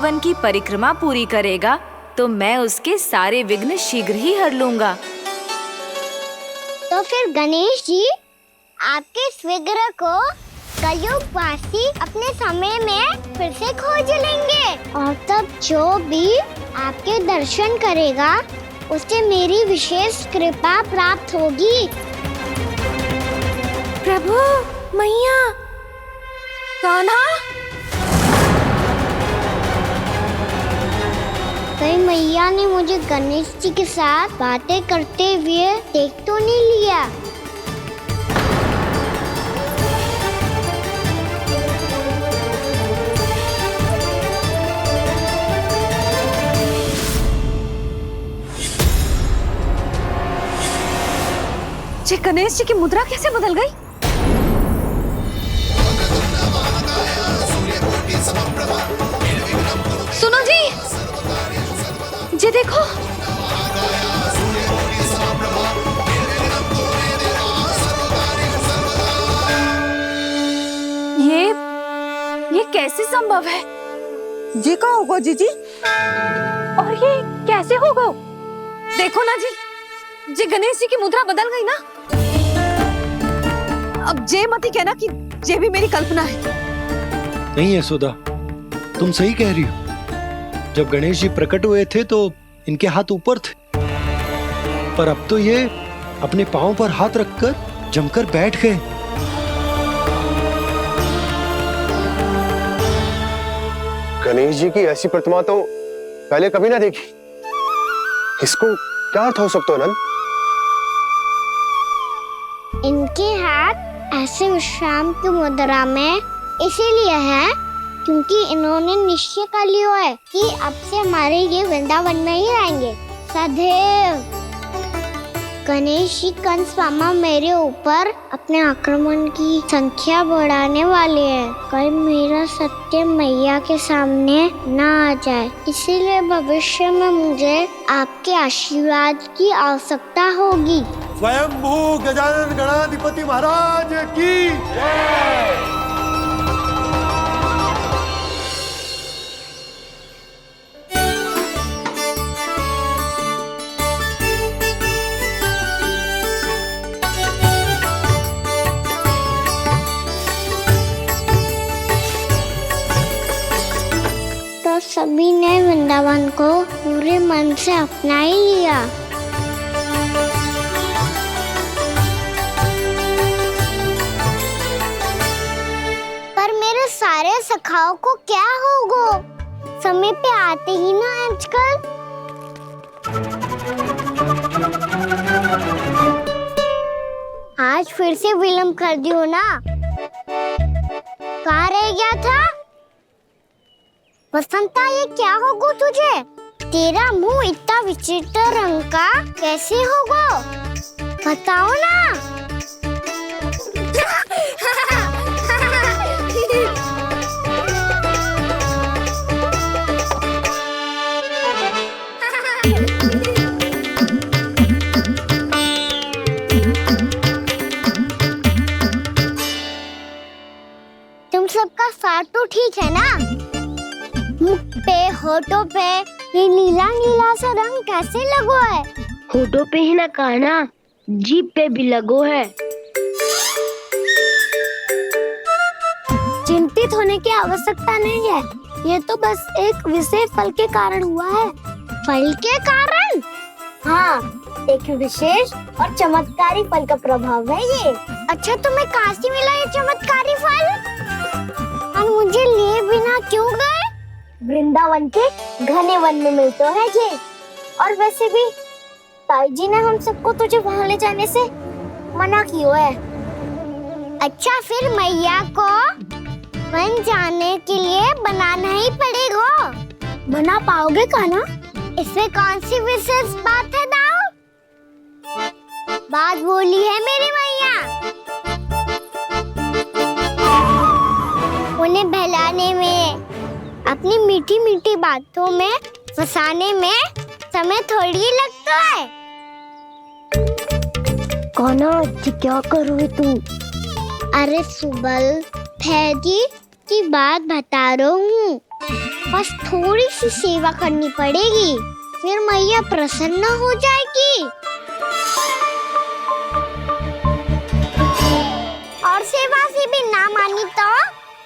One की परिक्रमा पूरी करेगा तो मैं उसके सारे विघ्न शीघ्र ही हर लूंगा। तो फिर गणेश जी आपके इस विग्रह को कलयुगवासी अपने समय में फिर से खोज लेंगे और तब जो भी आपके दर्शन करेगा उसे मेरी विशेष कृपा प्राप्त होगी। प्रभु, मैया, कान्हा, कहीं मैया ने मुझे गणेश जी के साथ बातें करते हुए देख तो नहीं लिया? ये गणेश जी की मुद्रा कैसे बदल गई? सुनो जी, ये देखो। ये कैसे संभव है? जी का होगा जीजी? और ये कैसे होगा? देखो ना जी, ये गणेश जी की मुद्रा बदल गई ना। अब जे मती कहना कि ये भी मेरी कल्पना है। नहीं यशोदा, तुम सही कह रही हो। जब गणेश जी प्रकट हुए थे तो इनके हाथ ऊपर थे, पर अब तो ये अपने पांव पर हाथ रखकर जमकर बैठ गए। गणेश जी की ऐसी प्रतिमा तो पहले कभी ना देखी। इसको क्या अर्थ हो सकता है नंद? इनके हाथ ऐसे विश्राम की मुद्रा में इसीलिए है क्योंकि इन्होंने निश्चय कर लिया है कि अब से हमारे ये वृंदावन में ही रहेंगे सदैव। गणेश जी कंस मामा मेरे ऊपर अपने आक्रमण की संख्या बढ़ाने वाले हैं। कल मेरा सत्य मैया के सामने ना आ जाए, इसीलिए भविष्य में मुझे आपके आशीर्वाद की आवश्यकता होगी। स्वयंभू गजानन गणाधिपति महाराज की जय। तो सभी ने वृंदावन को पूरे मन से अपना ही लिया। पर मेरे सारे सखाओं को क्या होगा? समय पे आते ही ना आजकल। आज फिर से विलंब कर दियो ना। कहाँ रह गया था? वसंता, ये क्या होगा तुझे? तेरा मुंह इतना विचित्र रंग का कैसे होगा? बताओ ना। तुम सबका साथ तो ठीक है ना? मुख पे, होठों पे ये नीला नीला सा रंग कैसे लगो है? होठों पे ही ना कान्हा, जीभ पे भी लगो है। चिंतित होने की आवश्यकता नहीं है, ये तो बस एक विशेष फल के कारण हुआ है। फल के कारण? हाँ, एक विशेष और चमत्कारी फल का प्रभाव है ये। अच्छा, तुम्हें कहाँ से मिला ये चमत्कारी फल? और मुझे लिए बिना क्यों गए? वृंदावन के घने वन में मिलते है ये। और वैसे भी ताई जी ने हम सबको तुझे वहाँ ले जाने से मना किया है। अच्छा, फिर मैया को वन जाने के लिए बनाना ही पड़ेगा। बना पाओगे कान्हा? इसमें कौन सी विशेष बात है दाऊ? बात बोली है मेरी मैया। उन्हें बहलाने में, अपनी मीठी मीठी बातों में फंसाने में समय थोड़ी लगता है। कान्हा, क्या कर रही तू? अरे सुबल, फैजी की बात बता रहा हूँ। बस थोड़ी सी सेवा करनी पड़ेगी, फिर मैया प्रसन्न हो जाएगी। और सेवा से भी ना मानी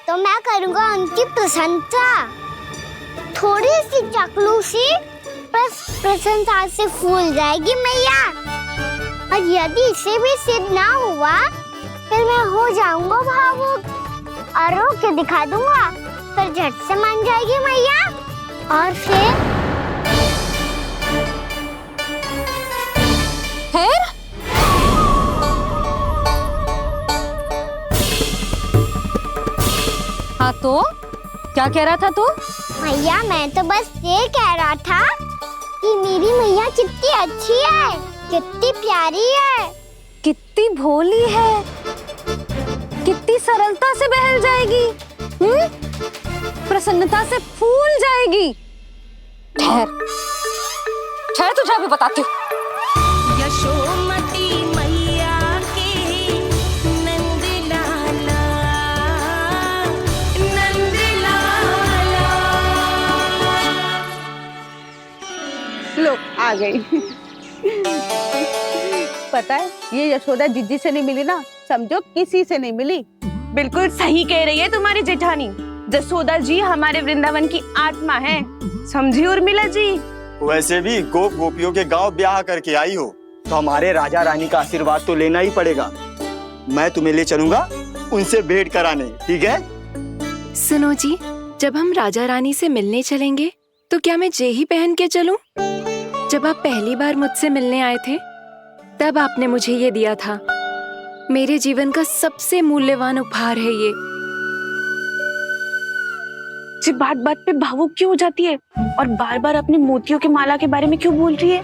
तो मैं करूँगा उनकी प्रशंसा। थोड़ी सी चाकलूसी बस प्रशंसा से फूल जाएगी मैया। और यदि इसे भी सिद्ध ना हुआ फिर मैं हो जाऊंगा भावुक और रो के दिखा दूंगा, फिर झट से मान जाएगी मैया। और फिर हाँ तो क्या कह रहा था तू? मैया मैं तो बस ये कह रहा था कि मेरी मैया कितनी अच्छी है, कितनी प्यारी है, कितनी भोली है, कितनी सरलता से बहल जाएगी, प्रसन्नता से फूल जाएगी। ठहर ठहर, तुझे अभी बताती हूँ। यशोमती मैया की नंद लाला, नंद लाला। लो आ गई। पता है ये यशोदा जीजी से नहीं मिली ना, समझो किसी से नहीं मिली। बिल्कुल सही कह रही है तुम्हारी जेठानी। जसोदा जी हमारे वृंदावन की आत्मा है, समझी उर्मिला जी। वैसे भी गोप गोपियों के गांव ब्याह करके आई हो तो हमारे राजा रानी का आशीर्वाद तो लेना ही पड़ेगा। मैं तुम्हें ले चलूंगा उनसे भेंट कराने, ठीक है? सुनो जी, जब हम राजा रानी से मिलने चलेंगे तो क्या मैं जे ही पहन के चलूं? जब आप पहली बार मुझसे मिलने आए थे तब आपने मुझे ये दिया था। मेरे जीवन का सबसे मूल्यवान उपहार है ये। जी बात बात पे भावुक क्यों हो जाती है और बार बार अपनी मोतियों के माला के बारे में क्यों बोल रही है?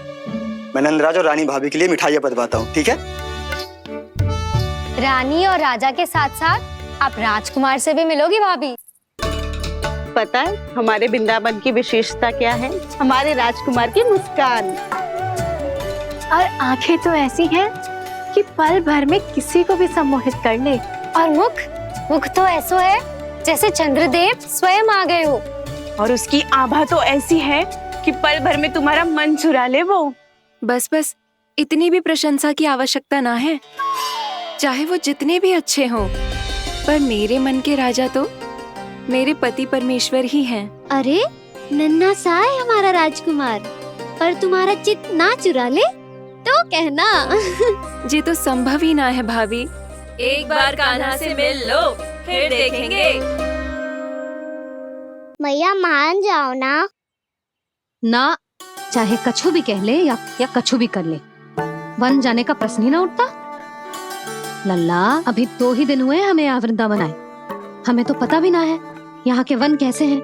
मैं नंदराज और रानी भाभी के लिए मिठाइयाँ बंटवाता हूँ, ठीक है? रानी और राजा के साथ साथ आप राजकुमार से भी मिलोगी भाभी। पता है हमारे वृंदावन की विशेषता क्या है? हमारे राजकुमार की मुस्कान। और आंखें तो ऐसी हैं कि पल भर में किसी को भी सम्मोहित कर ले। और मुख तो ऐसा है जैसे चंद्रदेव स्वयं आ गए हो। और उसकी आभा तो ऐसी है कि पल भर में तुम्हारा मन चुरा ले वो। बस बस, इतनी भी प्रशंसा की आवश्यकता ना है। चाहे वो जितने भी अच्छे हों, पर मेरे मन के राजा तो मेरे पति परमेश्वर ही हैं। अरे नन्हा सा है हमारा राजकुमार, पर तुम्हारा चित्त ना चुरा ले तो कहना। ये तो संभव ही ना है भाभी। एक बार कान्हा से मिल लो, फिर देखेंगे। मैया मान जाओ ना। चाहे कछु भी कह ले या कछु भी कर ले, वन जाने का प्रश्न ही ना उठता। लल्ला, अभी 2 ही दिन हुए हमें यहाँ वृंदावन आए, हमें तो पता भी ना है यहाँ के वन कैसे हैं,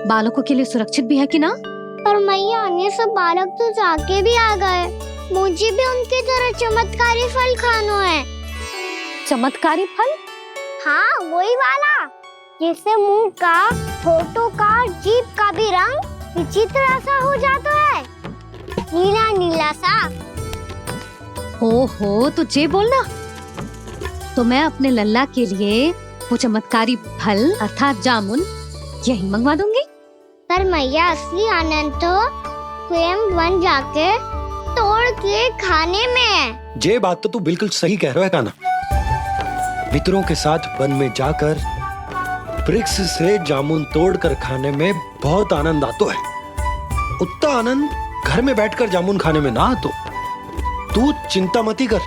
बालकों के लिए सुरक्षित भी है कि ना। पर मैया अन्य सब बालक तो जाके भी आ गए, मुझे भी उनकी तरह चमत्कारी फल खाना है। चमत्कारी फल? हाँ वही वाला, जिससे मुंह का, होठों का, जीभ का भी रंग विचित्र सा हो जाता है, नीला नीला सा। हो तो जे बोलना, तो मैं अपने लल्ला के लिए वो चमत्कारी फल अर्थात जामुन यही मंगवा दूंगी। पर मैया असली आनंद तो स्वयं वन जाके तोड़ के खाने में है। ये बात तो तू बिल्कुल सही कह रहा है कान्हा। मित्रों के साथ वन में जाकर वृक्ष से जामुन तोड़कर खाने में बहुत आनंद आता है। उतना आनंद घर में बैठकर जामुन खाने में ना आतो। तू चिंता मती कर,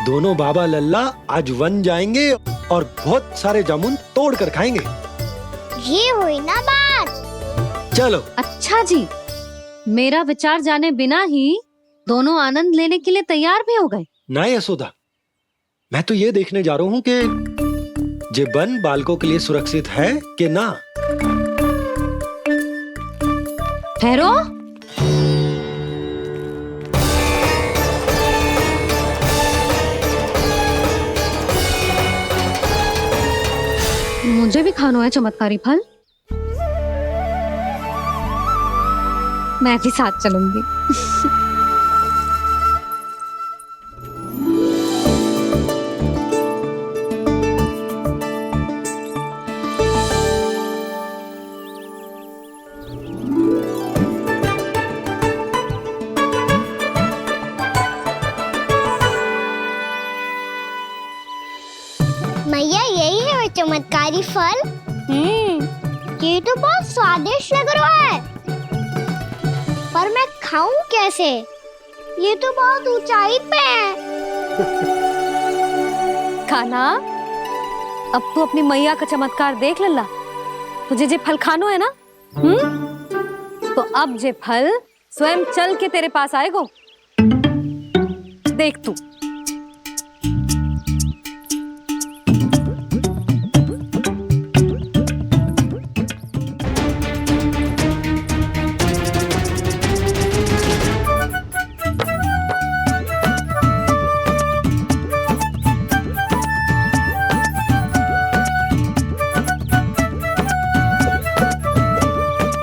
दोनों बाबा लल्ला आज वन जाएंगे और बहुत सारे जामुन तोड़कर खाएंगे। ये हुई ना बात। चलो। अच्छा जी, मेरा विचार जाने बिना ही दोनों आनंद लेने के लिए तैयार भी हो गए। ना यशोदा, मैं तो ये देखने जा रहा हूँ कि ये वन बालकों के लिए सुरक्षित है कि ना। ठहरो, मुझे भी खाना है चमत्कारी फल, मैं भी साथ चलूंगी। मैया यही है वो चमत्कारी फल। ये तो बहुत स्वादिष्ट लग रहा है, पर मैं खाऊं कैसे? ये तो बहुत ऊंचाई पे है। कान्हा, अब तू अपनी मैया का चमत्कार देख लल्ला। तुझे जे फल खानो है ना, तो अब जे फल स्वयं चल के तेरे पास आएगो। देख तू।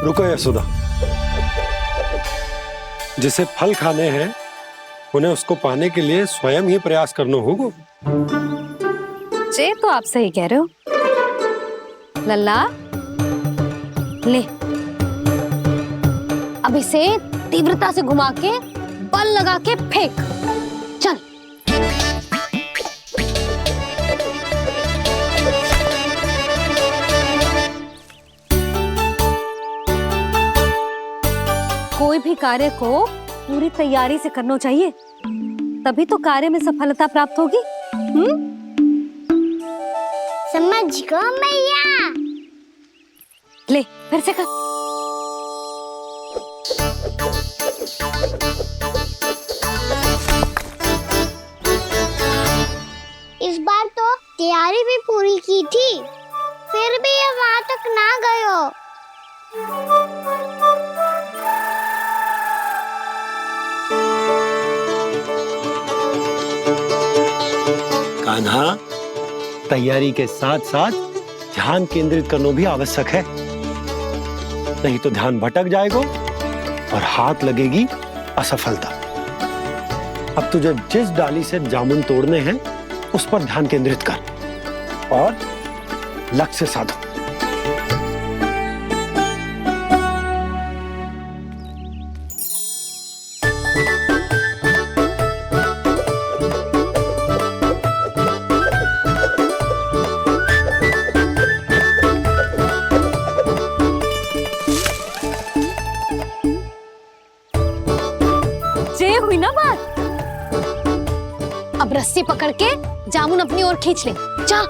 रुको यशोदा, जिसे फल खाने हैं उन्हें उसको पाने के लिए स्वयं ही प्रयास करना होगा। जे तो आप सही कह रहे हो लल्ला। ले, अब इसे तीव्रता से घुमा के बल लगा के फेंक। चल। कोई भी कार्य को पूरी तैयारी से करना चाहिए, तभी तो कार्य में सफलता प्राप्त होगी। समझ गो मैया। ले, फिर से कर। इस बार तो तैयारी भी पूरी की थी, फिर भी ये वहां तक ना गयो। कान्हा, तैयारी के साथ साथ ध्यान केंद्रित करना भी आवश्यक है, नहीं तो ध्यान भटक जाएगा और हाथ लगेगी असफलता। अब तुझे जिस डाली से जामुन तोड़ने हैं उस पर ध्यान केंद्रित कर और लक्ष्य साधो। हुई ना बात। अब रस्सी पकड़ के जामुन अपनी ओर खींच ले। जा।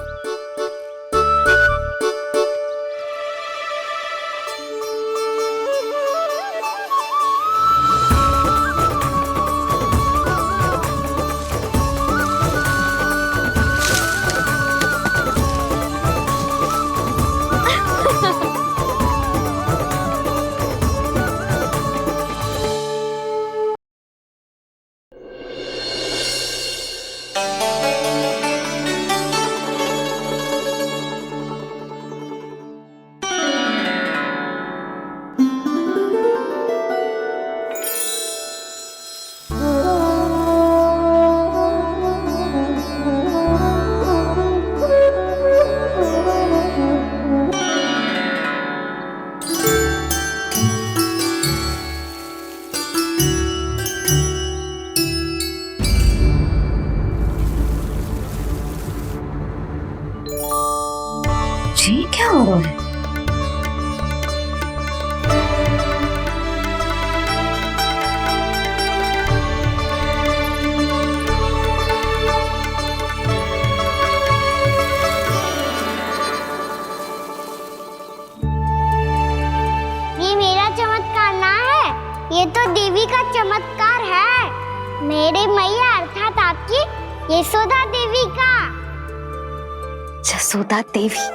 जी क्या हो रहा है? ये मेरा चमत्कार ना है, ये तो देवी का चमत्कार है। मेरे मैया अर्थात आपकी यशोदा देवी का। जसोदा देवी।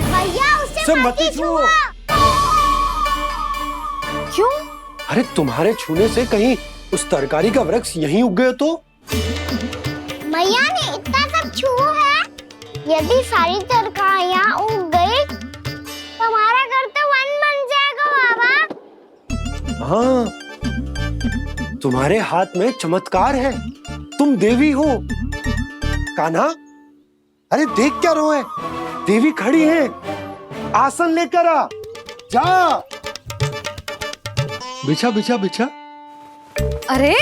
भैया उसे मत छुओ। क्यों? अरे तुम्हारे छूने से कहीं उस तरकारी का वृक्ष यहीं उग गए तो? मैया ने इतना सब छुआ है। यदि सारी तरकारियां उग गई तो हमारा घर तो वन बन जाएगा बाबा। हाँ, तुम्हारे हाथ में चमत्कार है, तुम देवी हो। कान्हा, अरे देख क्या रोए, देवी खड़ी है, आसन लेकर आ, जा। बिछा बिछा बिछा। अरे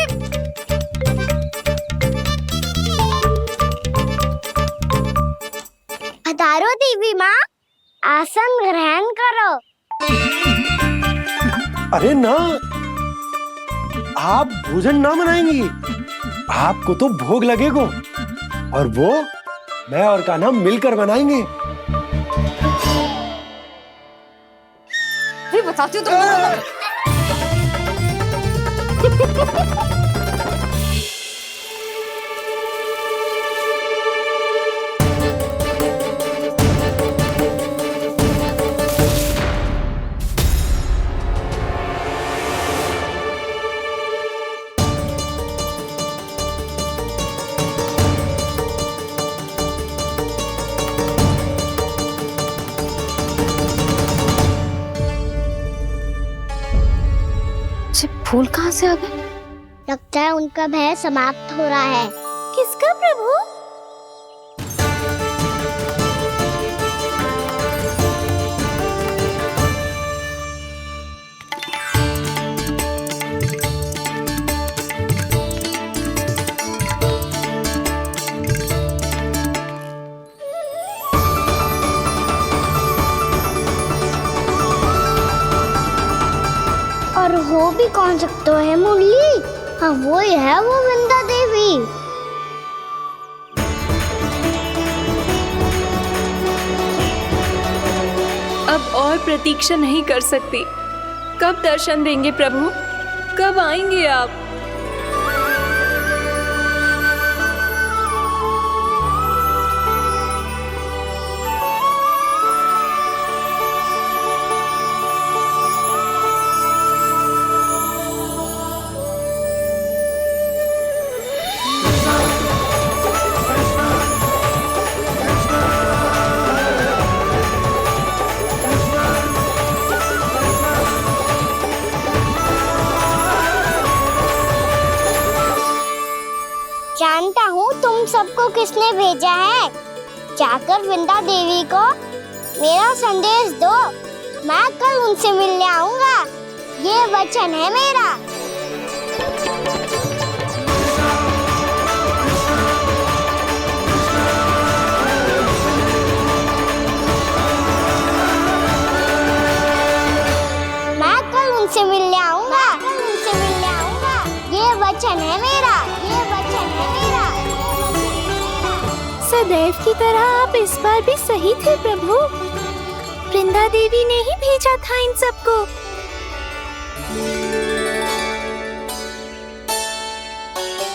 पधारो देवी माँ, आसन ग्रहण करो। अरे ना, आप भोजन ना बनाएंगी, आपको तो भोग लगेगा, और वो मैं और कान्हा मिलकर बनाएंगे। बताती हूँ तुमको। फूल कहाँ से आ गए? लगता है उनका भय समाप्त हो रहा है। किसका प्रभु? और हो भी कौन सकता है मुरली? हाँ वो ही है, वो वृंदा देवी। अब और प्रतीक्षा नहीं कर सकती। कब दर्शन देंगे प्रभु? कब आएंगे आप? जानता हूँ तुम सबको किसने भेजा है। जाकर वृंदा देवी को मेरा संदेश दो, मैं कल उनसे मिलने आऊंगा, ये वचन है मेरा। मैं कल उनसे मिलने आऊंगा, ये वचन है मेरा, ये वचन है मेरा। सदैव की तरह आप इस बार भी सही थे प्रभु। वृंदा देवी ने ही भेजा था इन सबको।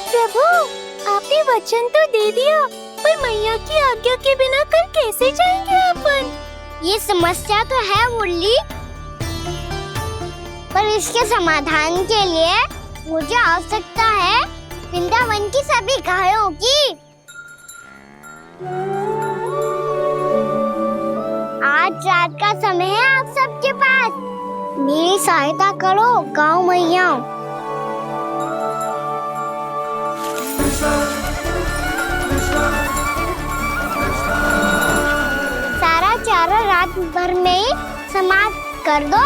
प्रभु, आपने वचन तो दे दिया, पर मैया की आज्ञा के बिना कल कैसे जाएंगे अपन? ये समस्या तो है मुरली, पर इसके समाधान के लिए मुझे आवश्यकता है वृंदावन की सभी गायों की। आज रात का समय है आप सबके पास, मेरी सहायता करो गाँव मैया। सारा चारा रात भर में ही समाप्त कर दो।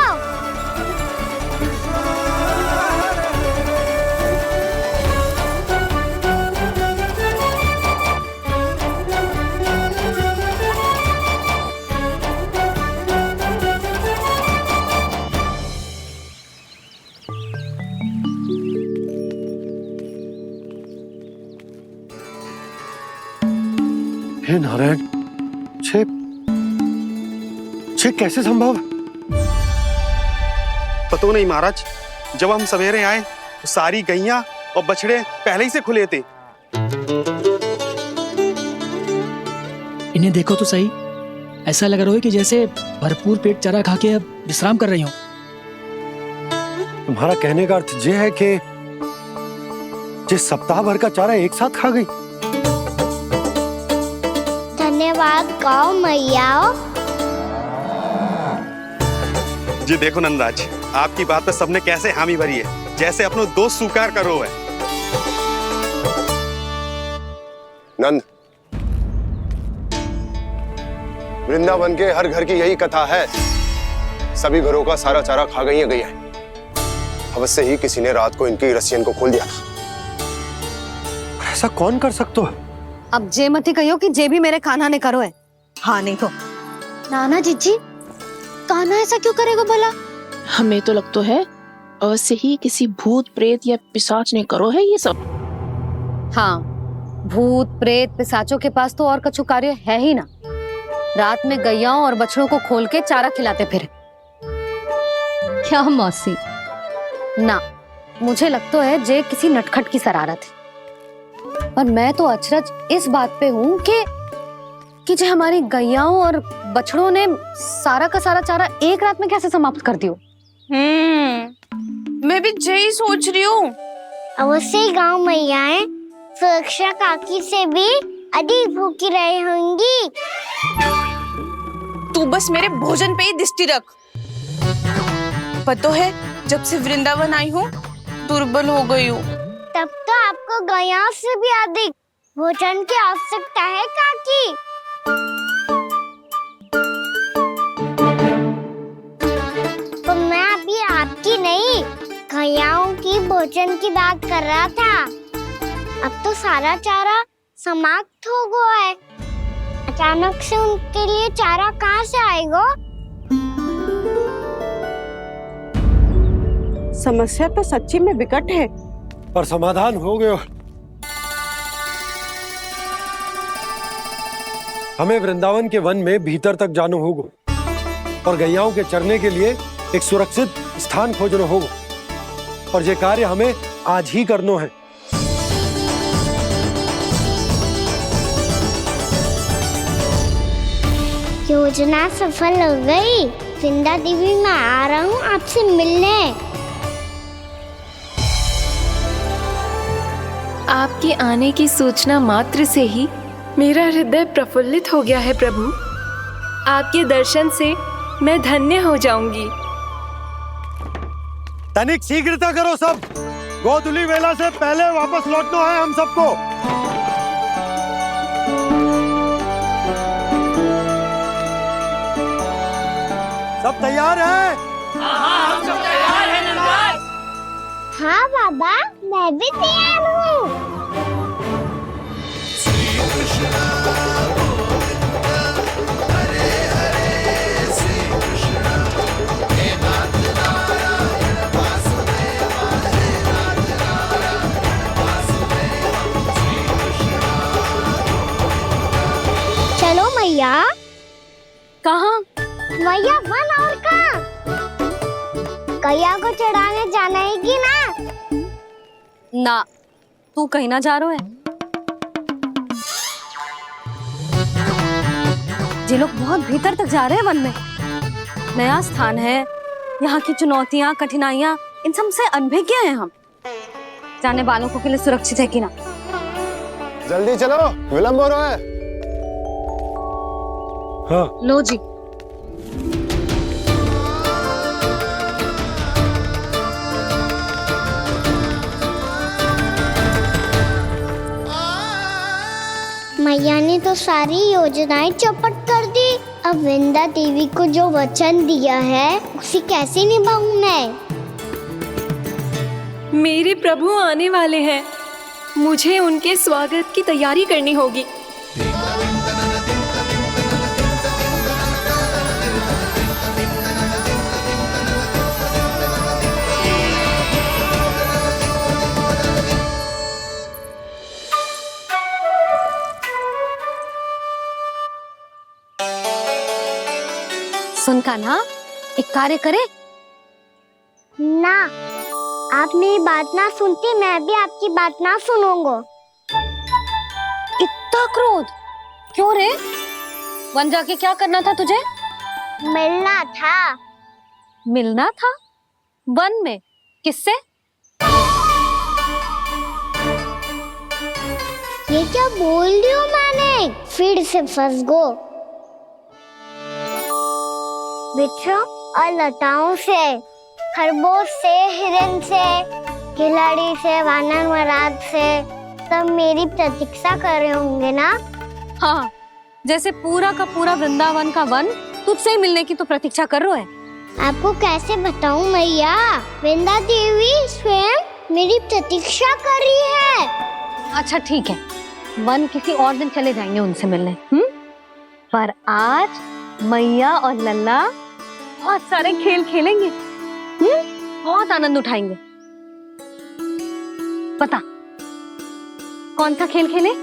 हे नारायण, छे कैसे संभव? पता नहीं महाराज, जब हम सवेरे आए तो सारी गैया और बछड़े पहले ही से खुले थे। इन्हें देखो तो सही, ऐसा लग रहा है कि जैसे भरपूर पेट चारा खा के अब विश्राम कर रही हूँ। तुम्हारा कहने का अर्थ यह है कि जिस सप्ताह भर का चारा एक साथ खा गई। धन्यवाद गाँव मैया। जी देखो नंदराज, आपकी बात पे सबने कैसे हामी भरी है। जैसे अपनो दोस्त स्वीकार करो है। नंद, वृंदावन के हर घर की यही कथा है। सभी घरों का सारा चारा खा गई है। अवश्य ही किसी ने रात को इनकी रस्सियन को खोल दिया था। ऐसा कौन कर सकता है? अब जे मती कहियो कि जे भी मेरे कान्हा ने करो है। हाँ नहीं तो नाना जीजी, कान्हा ऐसा क्यों करेगा भला? हमें तो लगता है अवश्य ही किसी भूत प्रेत या पिशाच ने करो है ये सब। हाँ, भूत प्रेत पिशाचों के पास तो और कछु कार्य है ही ना। रात में गैयाओं और बछड़ों को खोल के चारा खिलाते फिर। क्या मौसी? ना, मुझे लगता है जे किसी नटखट की शरारत है। और मैं तो अचरज इस बात पे हूँ कि जो हमारी गैयाओं और बछड़ों ने सारा का सारा चारा एक रात में कैसे समाप्त कर दियो। मैं भी यही सोच रही हूँ। अवश्य गांव मैयाएं सुरक्षा काकी से भी अधिक भूखी रही होंगी। तू बस मेरे भोजन पे ही दृष्टि रख। पता है जब से वृंदावन आई हूँ दुर्बल हो गई हूँ। तब तो आपको गैया से भी अधिक भोजन की आवश्यकता है काकी। तो मैं अभी आपकी नहीं, गैयाओं की भोजन की बात कर रहा था। अब तो सारा चारा समाप्त हो गया है। अचानक से उनके लिए चारा कहाँ से आएगा? समस्या तो सच्ची में विकट है, पर समाधान हो गया। हमें वृंदावन के वन में भीतर तक जाना होगा और गैयाओं के चरने के लिए एक सुरक्षित स्थान खोजना होगा। और ये कार्य हमें आज ही करना है। योजना सफल हो गई। वृंदा देवी, मैं आ रहा हूँ आपसे मिलने। आपके आने की सूचना मात्र से ही मेरा हृदय प्रफुल्लित हो गया है प्रभु। आपके दर्शन से मैं धन्य हो जाऊंगी। तनिक शीघ्रता करो सब। गोधुली वेला से पहले वापस लौटना है हम सबको। सब तैयार है? हम सब तैयार हैं नंदलाल। हाँ बाबा, मैं भी तैयार हूँ। चलो मैया। कहाँ? मैया वन और कहाँ? गैया को चढ़ाने जाना है कि ना? ना, तू कहीं ना जा रहा है। ये लोग बहुत भीतर तक जा रहे हैं वन में। नया स्थान है, यहाँ की चुनौतियाँ, कठिनाइयाँ, इन सब से अनभिज्ञ हैं हम। जाने वालों को के लिए सुरक्षित है कि ना? जल्दी चलो, विलंब हो रहा है। हाँ। लो जी। मैया ने तो सारी योजनाएं चौपट कर दी। अब वृंदा देवी को जो वचन दिया है उसे कैसे निभाऊं मैं? मेरे प्रभु आने वाले हैं। मुझे उनके स्वागत की तैयारी करनी होगी। सुन कान्हा, एक कार्य करे ना, आप मेरी बात ना सुनती, मैं भी आपकी बात ना सुनूंगा। इतना क्रोध क्यों रे? वन जाके क्या करना था तुझे? मिलना था। मिलना था? वन में? किससे? ये क्या बोल रही हूँ मैंने? फिर से फंस गो। वृक्षों और लताओं से, खरगोश से, हिरन से, खिलाड़ी से, वानर महाराज से सब मेरी प्रतीक्षा कर रहे होंगे ना? हाँ, जैसे पूरा का पूरा वृंदावन का वन तुझसे ही मिलने की तो प्रतीक्षा कर रहा है। आपको कैसे बताऊं मैया, वृंदा देवी स्वयं मेरी प्रतीक्षा कर रही है। अच्छा ठीक है, वन किसी और दिन चले जाएंगे उनसे मिलने, पर आज मैया और लल्ला बहुत सारे खेल खेलेंगे, बहुत आनंद उठाएंगे। बता कौन सा खेल खेले?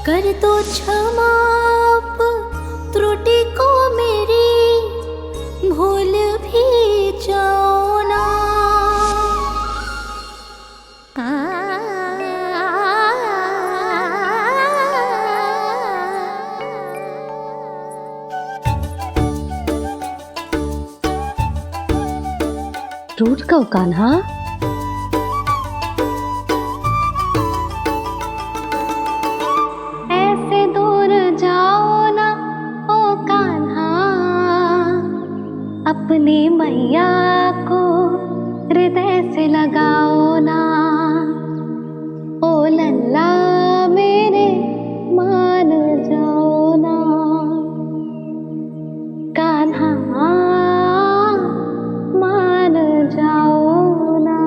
कर दो क्षमा त्रुटि को मेरी, भूल भी जाओ ना। टूट का कान्हा, ऐसे दूर जाओ ना ओ कान्हा, अपनी मैया को हृदय से लगाओ ना। ओ लल्ला मेरे मान जाओ ना, कान्हा मान जाओ ना।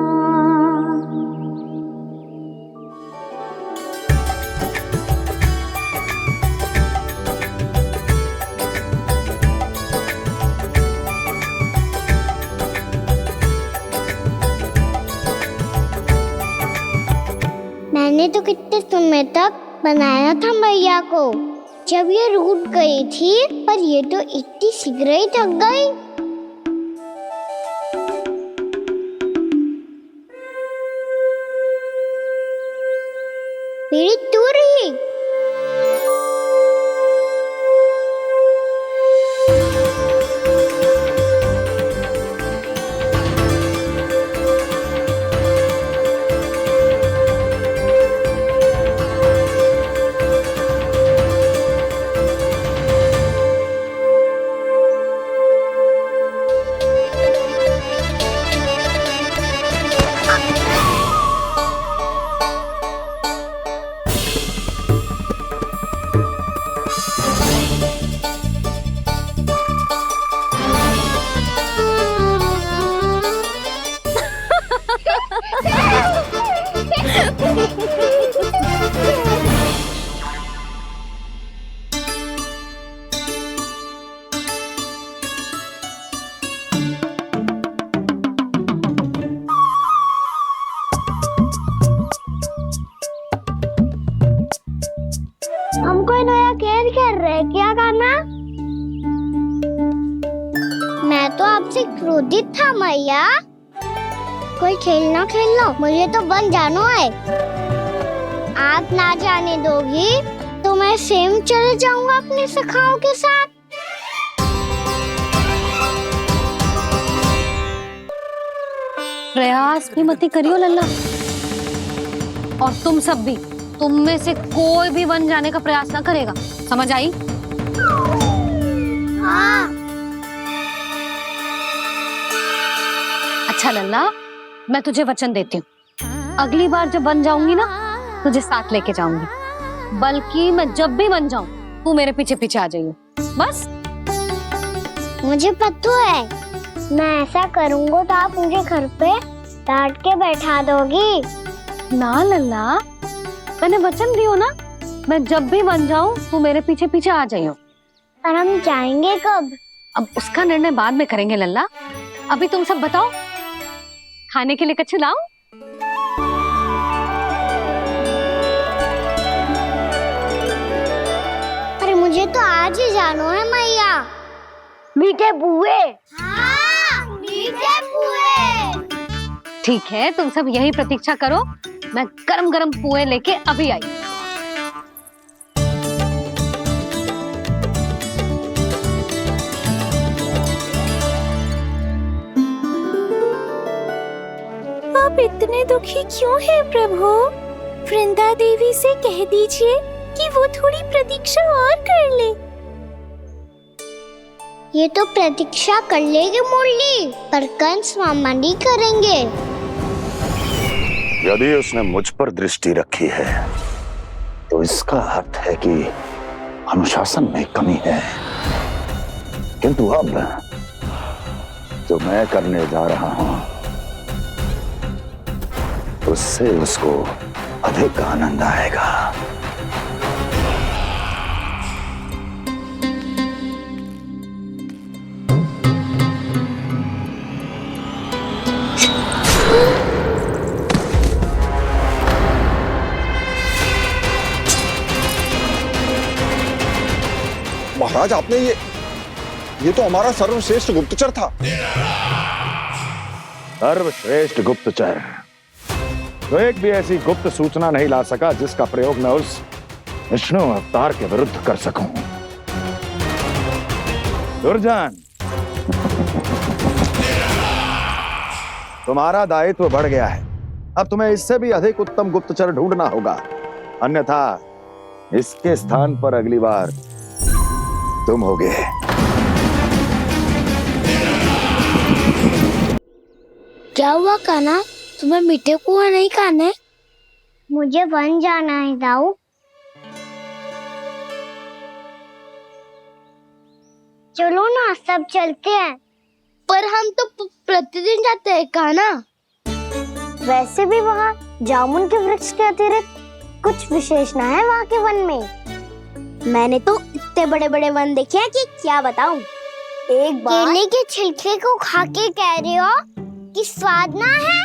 मैंने तो कितने समय तक बनाया था मैया को, जब ये रूठ गई थी, पर ये तो इतनी शीघ्र ही थक गई। मेरी दूर ही हम कोई नया खेल खेल रहे हैं क्या गाना? मैं तो आपसे क्रोधित था मैया। कोई खेलना खेलना, मुझे तो वन जाना है। आप ना जाने दोगी तो मैं स्वयं चले जाऊंगा अपने सखाओं के साथ। प्रयास भी मत करियो लल्ला, और तुम सब भी, तुम में से कोई भी वन जाने का प्रयास ना करेगा, समझ आई? हाँ। अच्छा लल्ला, मैं तुझे वचन देती हूँ, अगली बार जब वन जाऊंगी ना, तुझे साथ लेके जाऊंगी। बल्कि मैं जब भी वन जाऊं, तू मेरे पीछे पीछे आ जाइयो, बस। मुझे पता है, मैं ऐसा करूंगा तो आप मुझे घर पे डांट के बैठा दोगी। ना लल्ला, मैंने वचन दियो ना, मैं जब भी वन जाऊं तू मेरे पीछे पीछे आ जाइयो। पर हम जाएंगे कब? अब उसका निर्णय बाद में करेंगे लल्ला। अभी तुम सब बताओ, खाने के लिए कुछ लाऊं? अरे मुझे तो आज ही जाना है मैया। मीठे बुए। हाँ, मीठे बुए। ठीक है, तुम सब यही प्रतीक्षा करो, मैं गरम गरम पुए लेके अभी आई। अब आप इतने दुखी क्यों हैं प्रभु? वृंदा देवी से कह दीजिए कि वो थोड़ी प्रतीक्षा और कर ले। ये तो प्रतीक्षा कर लेगी मुरली, पर कंस मामा नहीं करेंगे। यदि उसने मुझ पर दृष्टि रखी है तो इसका अर्थ है कि अनुशासन में कमी है। किंतु अब जो मैं करने जा रहा हूं उससे उसको अधिक आनंद आएगा। महाराज, आपने ये तो हमारा सर्वश्रेष्ठ गुप्तचर था। सर्वश्रेष्ठ गुप्तचर तो एक भी ऐसी गुप्त सूचना नहीं ला सका जिसका प्रयोग मैं उस विष्णु अवतार के विरुद्ध कर सकूं। दुर्जन, तुम्हारा दायित्व बढ़ गया है। अब तुम्हें इससे भी अधिक उत्तम गुप्तचर ढूंढना होगा, अन्यथा इसके स्थान पर अगली बार तुम होगे। क्या हुआ कान्हा, तुम्हें मीठे कुआं नहीं खाने? मुझे वन जाना है दाऊ। चलो ना, सब चलते हैं। पर हम तो प्रतिदिन जाते हैं कान्हा। वैसे भी वहाँ जामुन के वृक्ष के अतिरिक्त कुछ विशेष ना है वहाँ के वन में। मैंने तो इतने बड़े बड़े वन देखे हैं कि क्या बताऊं। एक बार केले के छिलके को खा के कह रहे हो कि स्वाद ना है?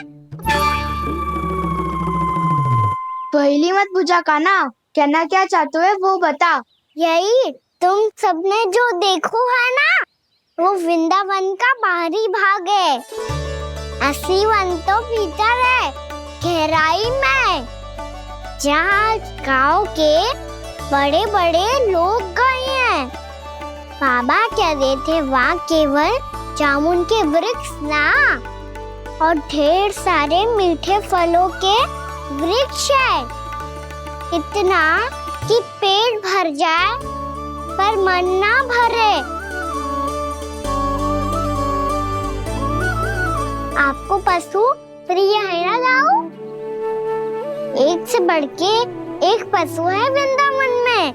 पहली मत बुझा कान्हा, कहना क्या चाहते हो वो बता। यही तुम सबने जो देखो है ना, वो वृंदावन का बाहरी भाग है। असली वन तो भीतर है, गहराई में, जहाँ गांव के बड़े बड़े लोग गए हैं। बाबा कह रहे थे वहाँ केवल जामुन के वृक्ष ना, और ढेर सारे मीठे फलों के वृक्ष है। इतना कि पेट भर जाए पर मन ना भरे। आपको पशु प्रिय है ना दाऊ? एक से बढ़ के एक पशु है वृंदावन में।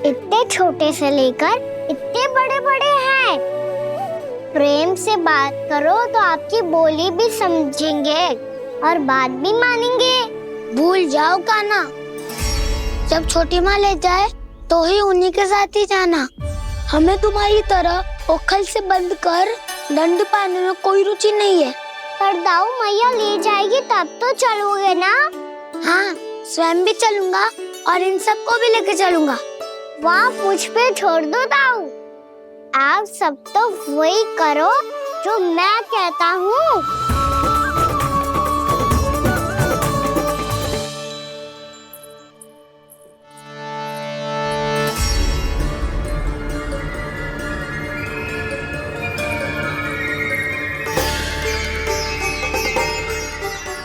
इतने छोटे से लेकर इतने बड़े बड़े हैं। प्रेम से बात करो तो आपकी बोली भी समझेंगे और बात भी मानेंगे। भूल जाओ कान्हा, जब छोटी माँ ले जाए तो ही उन्हीं के साथ ही जाना। हमें तुम्हारी तरह ओखल से बंद कर दंड पाने में कोई रुचि नहीं है। पर दाऊ मैया ले जाएगी तब तो चलोगे ना? हाँ, स्वयं भी चलूंगा और इन सबको भी लेके चलूंगा। वहाँ मुझ पे छोड़ दो दाऊ। आप सब तो वही करो जो मैं कहता हूँ।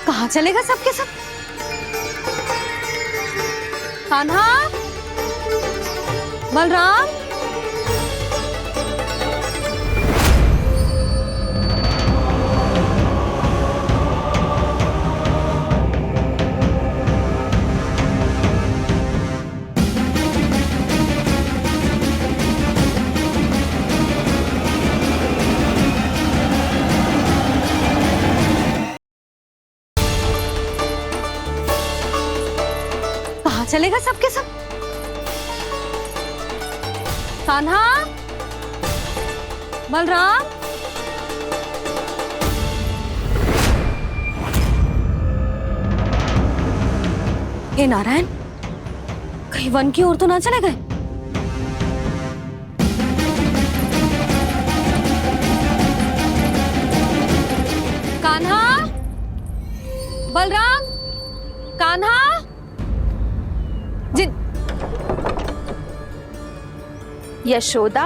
कहाँ चलेगा सबके सब? कान्हा, बलराम, कहाँ चलेगा सबके सब? कान्हा, बलराम, हे नारायण, कहीं वन की ओर तो ना चले गए? कान्हा, बलराम, कान्हा, यशोदा,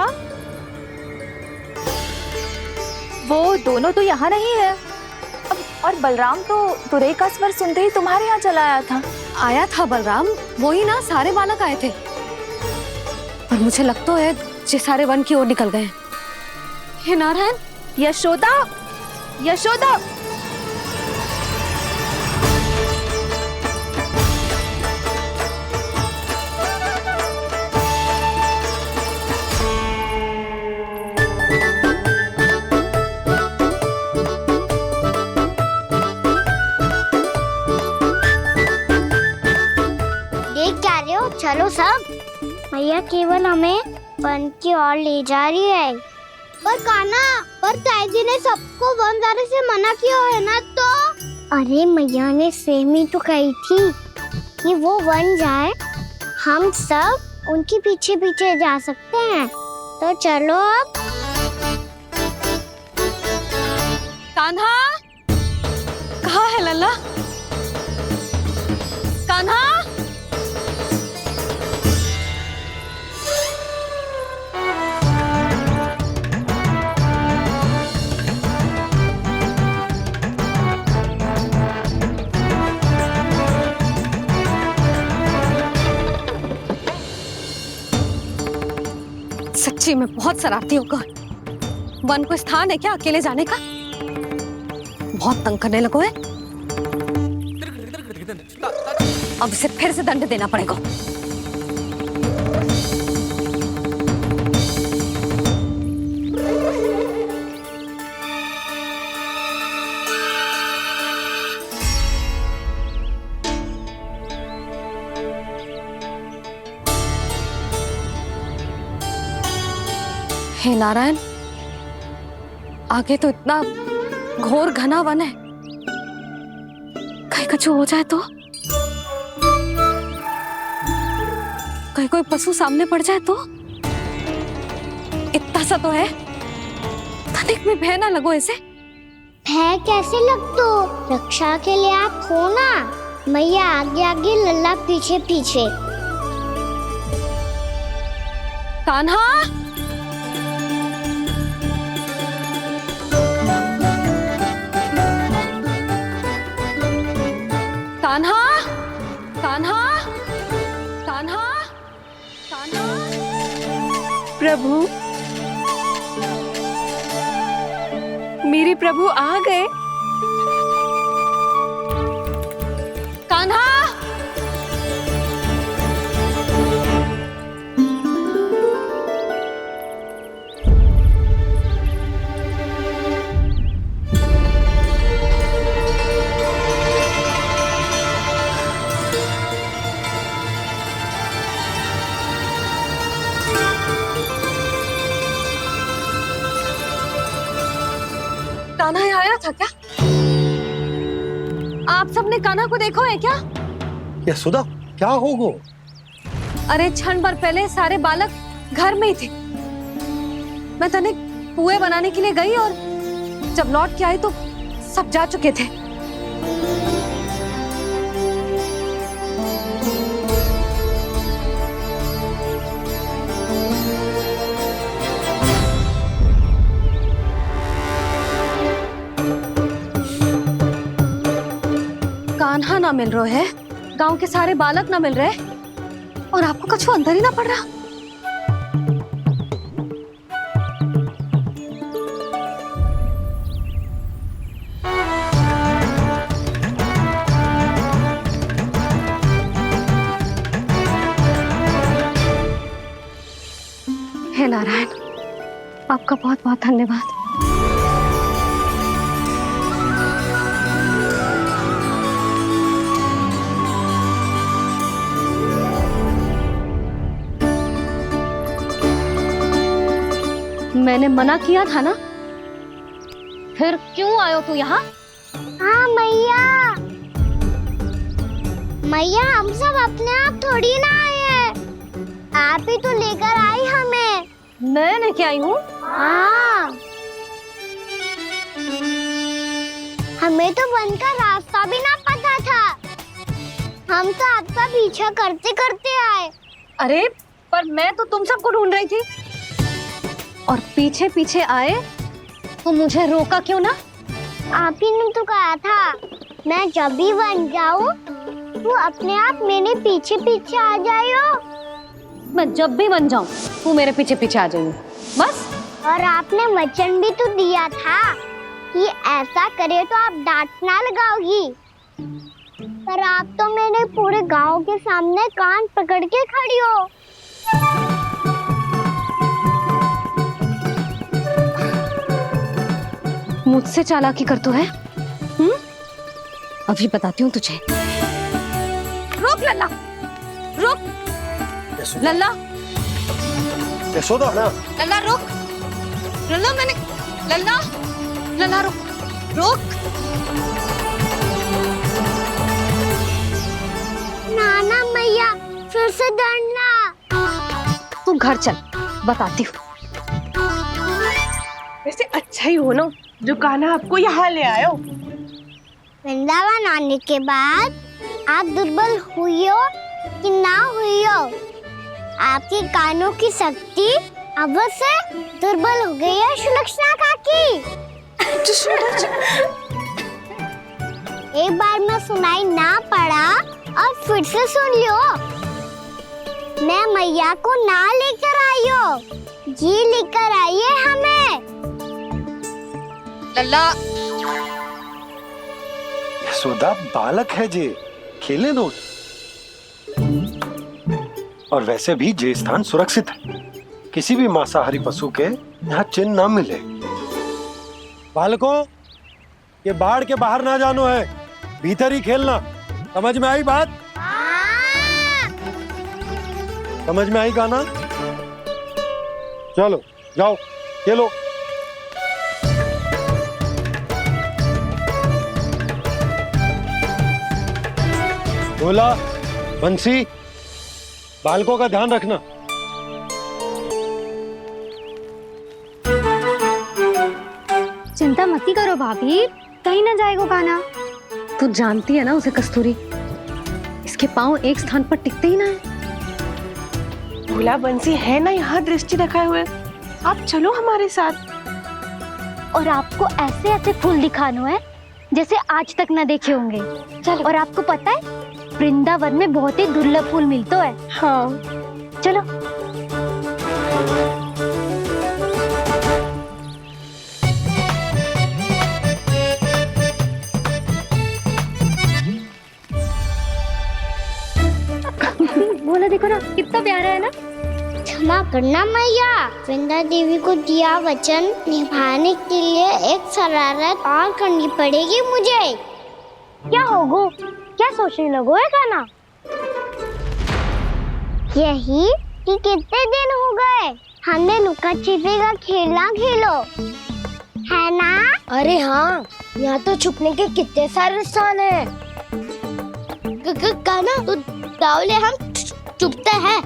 वो दोनों तो यहाँ नहीं है। और बलराम तो तुरई का स्वर सुनते ही तुम्हारे यहाँ चला आया था। आया था बलराम, वही ना सारे बालक आए थे। पर मुझे लगता है जे सारे वन की ओर निकल गए। हे नारायण! यशोदा, यशोदा! चलो सब, मैया केवल हमें वन की ओर ले जा रही है। पर कान्हा, पर ताई जी ने सबको वन जाने से मना किया है ना। तो अरे मैया ने सेम ही तो कही थी कि वो वन जाए, हम सब उनके पीछे पीछे जा सकते हैं। तो चलो अब। कान्हा, कहाँ है लल्ला? कान्हा! सच्ची में बहुत शरारती होगा। वन को स्थान है क्या अकेले जाने का? बहुत तंग करने लगो है। अब इसे फिर से दंड देना पड़ेगा। हे नारायण, आगे तो इतना घोर घना वन है, कहीं कुछ हो जाए तो? कहीं कोई पशु सामने पड़ जाए तो? इतना सा तो है, तनिक में भय ना लगो इसे। भय कैसे लग तो? रक्षा के लिए आप हो ना। मैया आगे आगे, लल्ला पीछे पीछे। कान्हा! कान्हा! कान्हा! कान्हा! कान्हा! प्रभु, मेरे प्रभु आ गए। कान्हा! कान्हा यहाँ आया था क्या? आप सबने कान्हा को देखो है क्या? यशोदा, क्या हो गो? अरे क्षण भर पहले सारे बालक घर में ही थे। मैं तनिक पुए बनाने के लिए गई और जब लौट के आई तो सब जा चुके थे। कान्हा ना मिल रहा है, गांव के सारे बालक ना मिल रहे, और आपको कुछ अंदर ही ना पड़ रहा। हे नारायण, आपका बहुत बहुत धन्यवाद। मैंने मना किया था ना, फिर क्यों आयो तू यहाँ? हाँ मैया, मैया हम सब अपने आप थोड़ी ना आए हैं, आप ही तो लेकर आई हमें। मैं लेके आई हूँ? हाँ, हमें तो वन का रास्ता भी ना पता था, हम तो आपका पीछा करते करते आए। अरे पर मैं तो तुम सबको ढूंढ रही थी, और पीछे पीछे आए तो मुझे रोका क्यों ना? आप ही ने तो कहा था मैं जब भी बन जाऊं तू अपने आप मेरे पीछे पीछे आ जाइयो। मैं जब भी बन जाऊं तू मेरे पीछे पीछे आ जाइयो बस। और आपने वचन भी तो दिया था कि ऐसा करे तो आप डांट ना लगाओगी, पर आप तो मेरे पूरे गांव के सामने कान पकड़ के खड़ी हो। मुझसे चालाकी कर तो है? अभी बताती हूँ तुझे। रुक लल्ला, रुक लल्ला, यशोदा ना लल्ला रुक, लल्ला मैंने, लल्ला, लल्ला रुक, रुक। नाना मैया फिर से डरना। तू घर चल, बताती हूँ। वैसे अच्छा ही हो ना जो कान्हा आपको यहाँ ले आयो। वृंदावन आने के बाद आप दुर्बल हुई हो कि ना हुई हो, आपके कानों की शक्ति अब से दुर्बल हो गई है सुलक्षणा काकी। एक बार में सुनाई ना पड़ा और फिर से सुन लियो। मैं मैया को ना लेकर आई हो, जी लेकर आई है हमें। लल्ला, यशोदा बालक है जे, खेलने दो। और वैसे भी जे स्थान सुरक्षित है, किसी भी मांसाहारी पशु के यहाँ चिन्ह ना मिले। बालकों, ये बाढ़ के बाहर ना जानो है, भीतर ही खेलना। समझ में आई बात? समझ में आई गाना? चलो जाओ खेलो। बोला बंसी, बालकों का ध्यान रखना। चिंता मत करो भाभी, कहीं ना जाएगा कान्हा। तू जानती है ना उसे कस्तूरी, इसके पांव एक स्थान पर टिकते ही ना है। भोला बंसी है ना यहाँ दृष्टि रखाए हुए, आप चलो हमारे साथ। और आपको ऐसे ऐसे फूल दिखानो है जैसे आज तक ना देखे होंगे। चलो। और आपको पता है वृंदावन में बहुत ही दुर्लभ फूल मिलते हैं। हाँ चलो। बोला देखो ना कितना प्यारा है ना। क्षमा करना मैया, वृंदा देवी को दिया वचन निभाने के लिए एक शरारत और करनी पड़ेगी मुझे। क्या होगो, क्या सोचने लगो है कान्हा? यही कि कितने दिन हो गए हमने लुका छिपी का खेलना खेलो, है ना? अरे हाँ, यहाँ तो छुपने के कितने सारे स्थान है। कान्हा तू दावले हम छुपते हैं।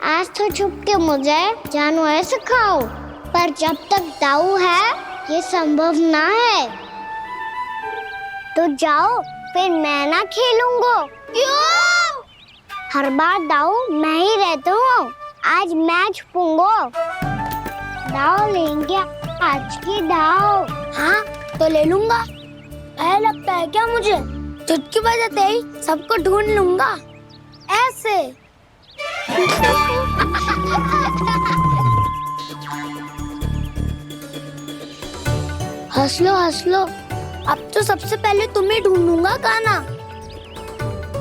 आज तो छुप के मुझे जानवर सिखाओ, पर जब तक दाऊ है ये संभव ना है। तो जाओ, फिर मैं ना खेलूंगा। क्यों? हर बार दाऊ मैं ही रहता हूँ, आज मैं छुपूंगा। दाऊ लेंगे आज की दाऊ। हाँ तो ले लूंगा। ऐसा लगता है क्या मुझे? चुटकी बजाते ही सबको ढूंढ लूंगा ऐसे। हंस लो, अब तो सबसे पहले तुम्हें ढूंढूंगा कान्हा।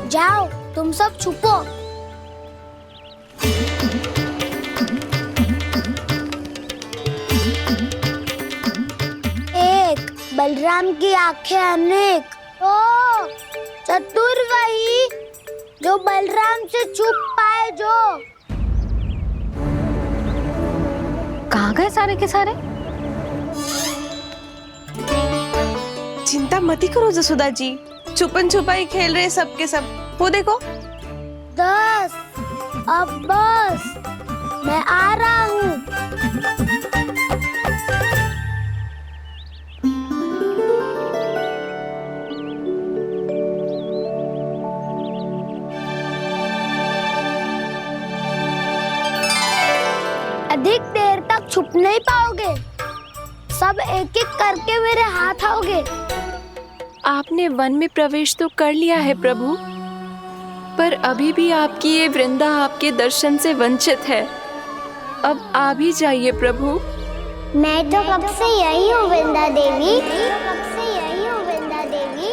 जाओ तुम सब छुपो। एक बलराम की आंखें अनेक। ओ चतुर वही जो बलराम से छुप पाए। जो कहाँ गए सारे के सारे? चिंता मत करो जसोदा जी, छुपन छुपाई खेल रहे सब के सब। वो देखो 10 अब बस, मैं आ रहा हूँ। अधिक देर तक छुप नहीं पाओगे, सब एक एक करके मेरे हाथ आओगे। आपने वन में प्रवेश तो कर लिया है प्रभु, पर अभी भी आपकी ये वृंदा आपके दर्शन से वंचित है। अब आ भी जाइए प्रभु। मैं तो कब से यही हूँ वृंदा देवी, कब से यही हूँ वृंदा देवी।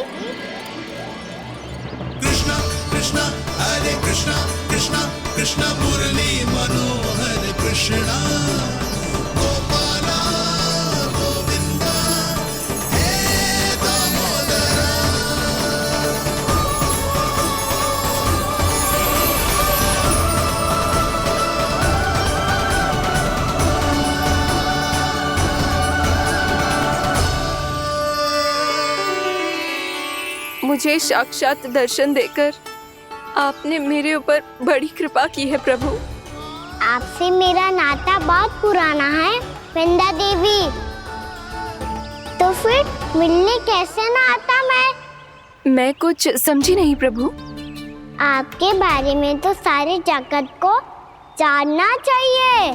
कृष्णा कृष्णा हरे कृष्णा कृष्णा कृष्णा मुरली मनोहर कृष्णा गोपाला गोविंदा हे दामोदरा। मुझे साक्षात दर्शन देकर आपने मेरे ऊपर बड़ी कृपा की है प्रभु। आपसे मेरा नाता बहुत पुराना है वृंदा देवी, तो फिर मिलने कैसे ना आता मैं कुछ समझी नहीं प्रभु। आपके बारे में तो सारे जगत को जानना चाहिए।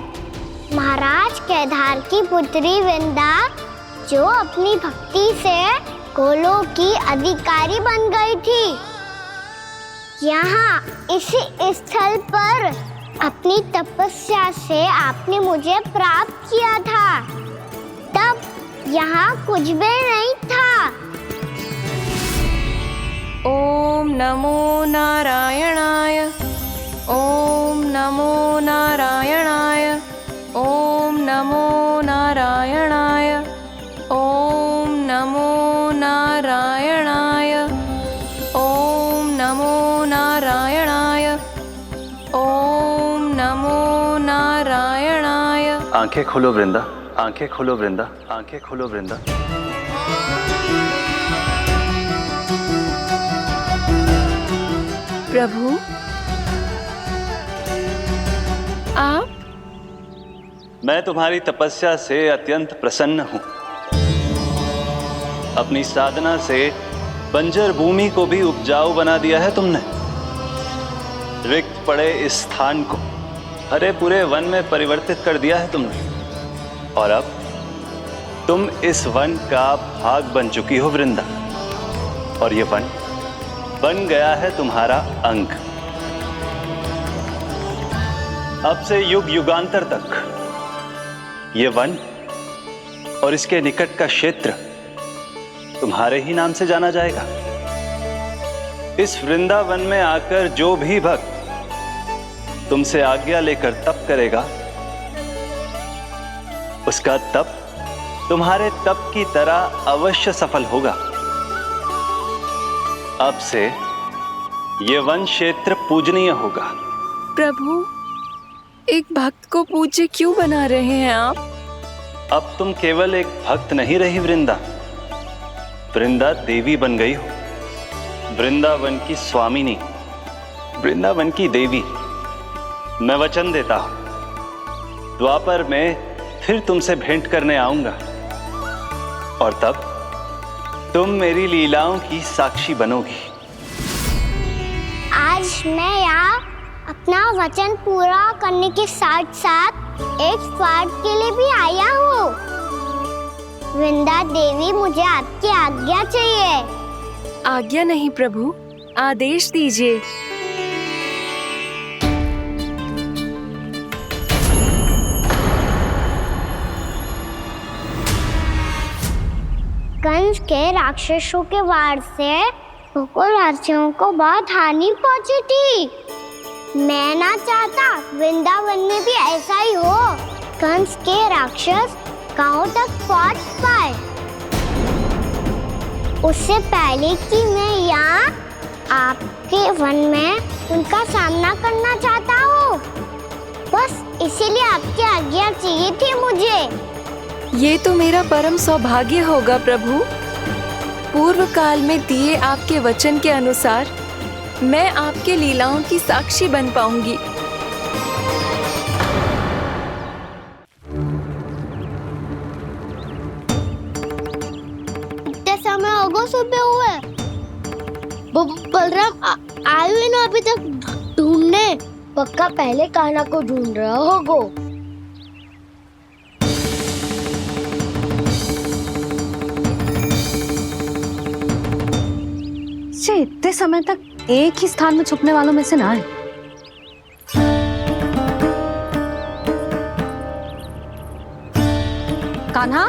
महाराज केदार की पुत्री वृंदा जो अपनी भक्ति से गोलोक की अधिकारी बन गई थी, यहाँ इसी स्थल पर अपनी तपस्या से आपने मुझे प्राप्त किया था। तब यहाँ कुछ भी नहीं था। ओम नमो नारायणाय, ओम नमो नारायणाय, ओम नमो नारायणाय, ओम नमो नारायणाय, ओम नमो नारायणाय, ओम नमो नारायणाय। आंखें खोलो वृंदा, आंखें खोलो वृंदा, आंखें खोलो वृंदा। प्रभु आप? मैं तुम्हारी तपस्या से अत्यंत प्रसन्न हूं। अपनी साधना से बंजर भूमि को भी उपजाऊ बना दिया है तुमने। रिक्त पड़े इस स्थान को हरे पूरे वन में परिवर्तित कर दिया है तुमने, और अब तुम इस वन का भाग बन चुकी हो वृंदा, और ये वन बन गया है तुम्हारा अंग। अब से युग युगांतर तक ये वन और इसके निकट का क्षेत्र तुम्हारे ही नाम से जाना जाएगा। इस वृंदावन में आकर जो भी भक्त तुमसे आज्ञा लेकर तप करेगा, उसका तप तुम्हारे तप की तरह अवश्य सफल होगा। अब से ये वन क्षेत्र पूजनीय होगा। प्रभु, एक भक्त को पूज्य क्यों बना रहे हैं आप? अब तुम केवल एक भक्त नहीं रही वृंदा, वृंदा देवी बन गई हो। वृंदावन की स्वामिनी, वृंदावन की देवी। मैं वचन देता हूं, द्वापर में फिर तुमसे भेंट करने आऊंगा, और तब तुम मेरी लीलाओं की साक्षी बनोगी। आज मैं यहाँ अपना वचन पूरा करने के साथ साथ एक स्वार्थ के लिए भी आया हूँ। वृंदा देवी, मुझे आपकी आज्ञा चाहिए। आज्ञा नहीं प्रभु, आदेश दीजिए। कंस के राक्षसों के वार से गोकुलवासियों को बहुत हानि पहुंची थी। मैं ना चाहता वृंदावन में भी ऐसा ही हो। कंस के राक्षस गांव तक पहुंच पाए, उससे पहले कि मैं यहाँ आपके वन में उनका सामना करना चाहता हूँ। बस इसीलिए आपकी आज्ञा चाहिए थी मुझे। ये तो मेरा परम सौभाग्य होगा प्रभु। पूर्व काल में दिए आपके वचन के अनुसार मैं आपके लीलाओं की साक्षी बन पाऊंगी। इतने समय होगा सुबह हुए। बलराम आयु ना अभी तक ढूंढने। पक्का पहले कान्हा को ढूंढ रहा होगा। बच्चे इतने समय तक एक ही स्थान में छुपने वालों में से ना है। कान्हा,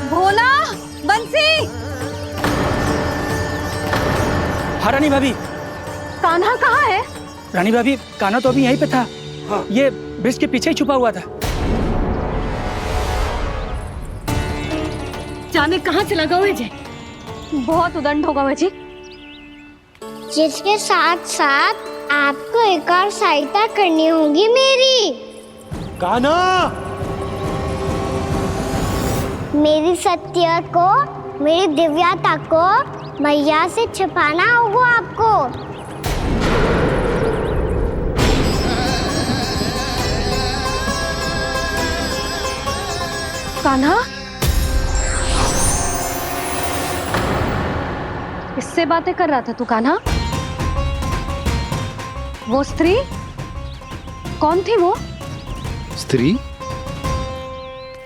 भोला, बंसी। हाँ रानी भाभी। कान्हा कहाँ है? रानी भाभी, कान्हा तो अभी यहीं पे था। हाँ। ये ब्रिज के पीछे ही छुपा हुआ था। जाने कहाँ चला गया विजय? बहुत उदंड होगा वजी। जिसके साथ साथ आपको एक और सहायता करनी होगी मेरी। कान्हा, मेरी सत्य को, मेरी दिव्यता को मैया से छिपाना होगा आपको। कान्हा, किससे बातें कर रहा था तू कान्हा? वो स्त्री कौन थी? वो स्त्री?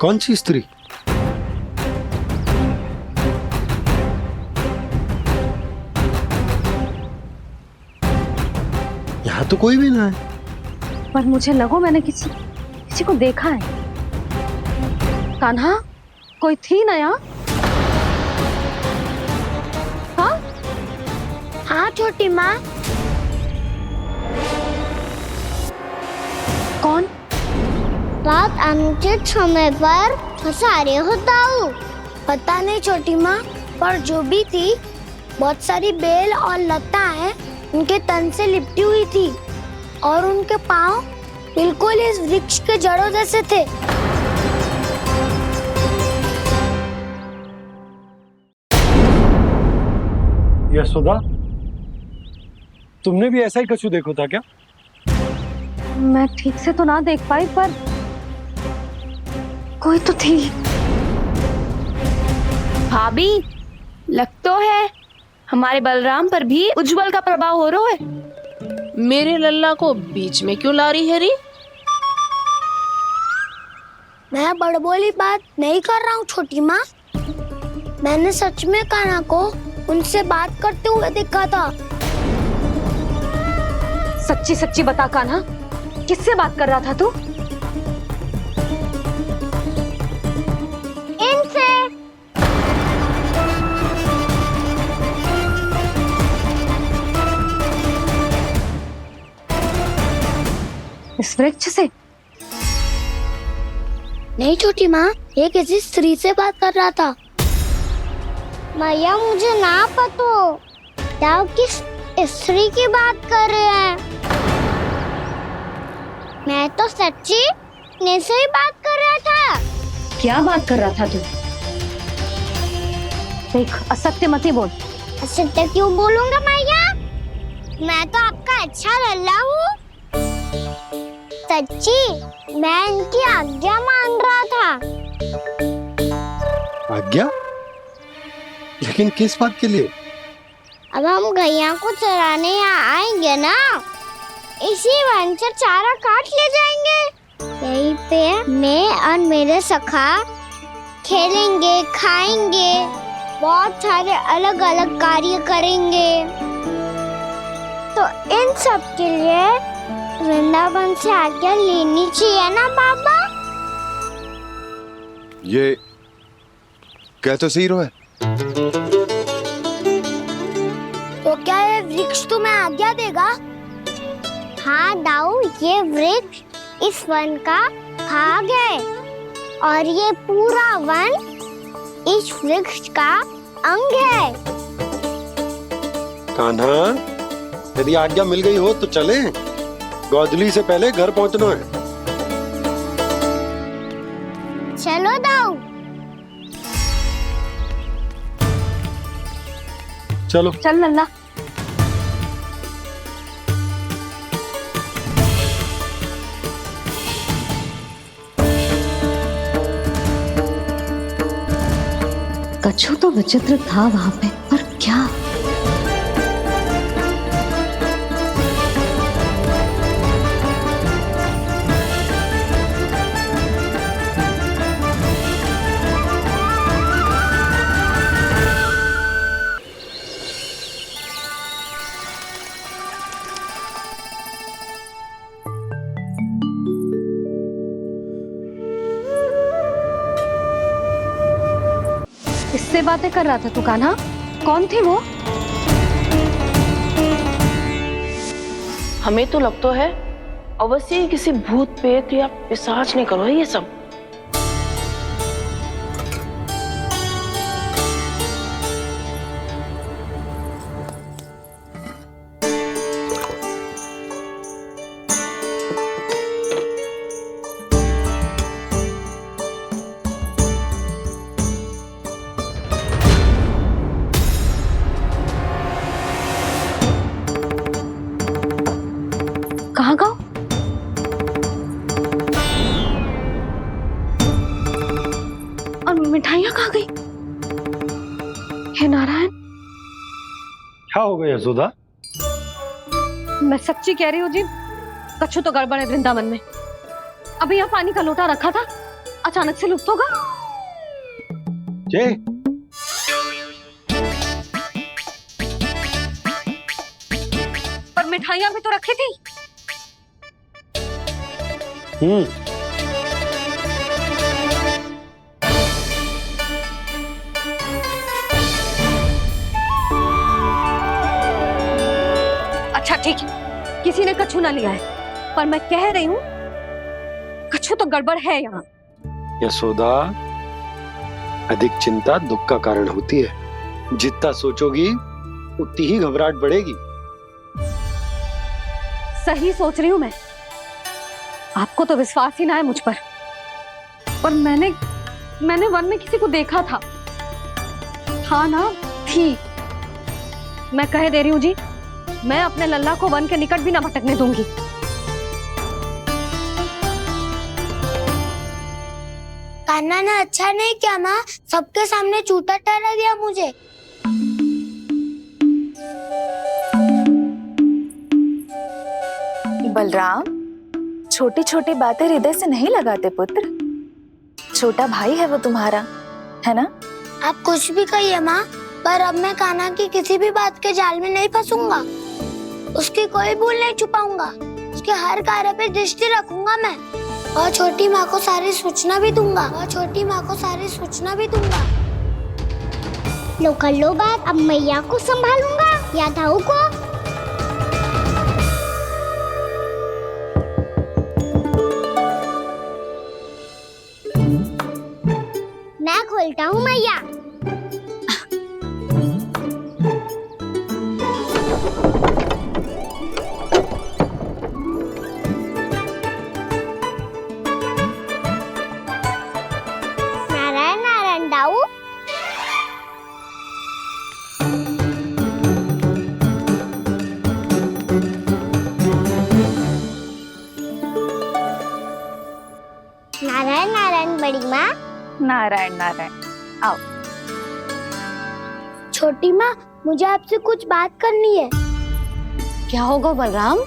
कौन सी स्त्री? यहाँ तो कोई भी ना है। पर मुझे लगो मैंने किसी को देखा है। कान्हा, कोई थी ना यहाँ? हाँ? हाँ छोटी माँ। कौन? रात अनुचित समय पर फंसारे होता हूँ। पता नहीं छोटी माँ, पर जो भी थी बहुत सारी बेल और लताएं उनके तन से लिपटी हुई थी और उनके पाँव बिल्कुल इस वृक्ष के जड़ों जैसे थे। यशोदा, तुमने भी ऐसा ही कछु देखो था क्या? मैं ठीक से तो ना देख पाई, पर कोई तो थी। भाभी, लग तो है हमारे बलराम पर भी उज्जवल का प्रभाव हो रहा है। मेरे लल्ला को बीच में क्यों ला रही है री? मैं बड़बोली बात नहीं कर रहा हूँ छोटी माँ। मैंने सच में कान्हा को उनसे बात करते हुए देखा था। सच्ची सच्ची बता कान्हा, किससे बात कर रहा था तू? इनसे। इस वृक्ष से? नहीं छोटी माँ, ये किसी स्त्री से बात कर रहा था। मैया मुझे ना पतो आप किस स्त्री की बात कर रहे हैं। मैं तो सच्ची ने से ही बात कर रहा था। क्या बात कर रहा था तू? देख, असत्य मत ही बोल। असत्य क्यों बोलूंगा मैया? मैं तो आपका अच्छा लल्ला हूँ। सच्ची मैं इनकी आज्ञा मान रहा था। आज्ञा? लेकिन किस बात के लिए? अब हम गैया को चराने यहाँ आएंगे ना, इसी वन से चारा काट ले जाएंगे। यहीं पे मैं और मेरे सखा खेलेंगे, खाएंगे, बहुत सारे अलग अलग कार्य करेंगे। तो इन सब के लिए वृंदावन से आज्ञा लेनी चाहिए ना बाबा? ये कह तो सही रहा है। तो क्या ये वृक्ष तुम्हें आज्ञा देगा? हाँ दाऊ, ये वृक्ष इस वन का भाग है और ये पूरा वन इस वृक्ष का अंग है। कान्हा, यदि आज्ञा मिल गई हो तो चले। गोधली से पहले घर पहुंचना है। चलो दाऊ। चलो चल लल्ला। कछु तो विचित्र था वहां पे, पर क्या? किससे बातें कर रहा था तू कान्हा? कौन थी वो? हमें तो लगता है अवश्य ही किसी भूत प्रेत या पिशाच ने करो है ये सब। कहाँ गाँव? और मिठाइयाँ कहाँ गई? हे नारायण, क्या हो गया यशोदा? मैं सच्ची कह रही हूँ जी, कछु तो गड़बड़ है वृंदावन में। अभी यहाँ पानी का लोटा रखा था, अचानक से लुप्त होगा। जय, पर मिठाइयाँ भी तो रखी थी। अच्छा ठीक है, किसी ने कछु ना लिया है, पर मैं कह रही हूँ कछु तो गड़बड़ है यहाँ। यशोदा, अधिक चिंता दुख का कारण होती है। जितना सोचोगी उतनी ही घबराहट बढ़ेगी। सही सोच रही हूँ मैं। आपको तो विश्वास ही ना है मुझ पर मैंने वन में किसी को देखा था। हाँ ना, थी। मैं कह दे रही हूँ जी, मैं अपने लल्ला को वन के निकट भी ना भटकने दूंगी। कान्हा ने अच्छा नहीं किया माँ, सबके सामने झूठा ठहरा दिया मुझे। बलराम, छोटी छोटी बातें हृदय से नहीं लगाते पुत्र। छोटा भाई है वो तुम्हारा, है ना? आप कुछ भी कहिए माँ, पर अब मैं कान्हा की किसी भी बात के जाल में नहीं फंसूंगा। उसकी कोई भूल नहीं छुपाऊंगा। उसके हर कार्य पे दृष्टि रखूंगा मैं, और छोटी माँ को सारी सूचना भी दूंगा। लो कर लो बात, अब मैया को संभालूंगा या दाऊ को। मैं खोलता हूँ मैया। नारायण नारायण दाऊ। नारायण नारायण बड़ी माँ। नारायण नारायण, आओ। छोटी माँ, मुझे आपसे कुछ बात करनी है। क्या होगा बलराम?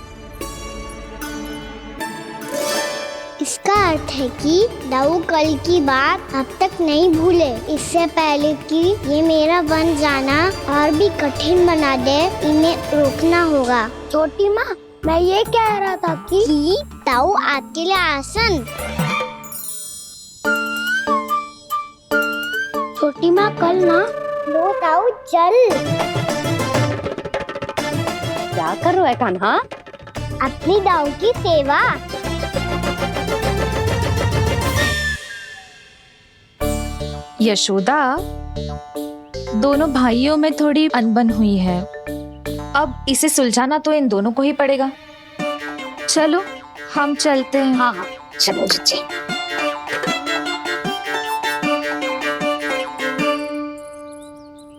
इसका अर्थ है कि दाऊ कल की बात अब तक नहीं भूले। इससे पहले कि ये मेरा वन जाना और भी कठिन बना दे, इन्हें रोकना होगा। छोटी माँ, मैं ये कह रहा था कि दाऊ आपके लिए आसन। छोटी माँ, कल ना लो दाऊ चल। क्या कर रहा है कान्हा? अपनी दाऊ की सेवा। यशोदा, दोनों भाइयों में थोड़ी अनबन हुई है। अब इसे सुलझाना तो इन दोनों को ही पड़ेगा। चलो हम चलते हैं। हाँ हाँ, चलो चचे।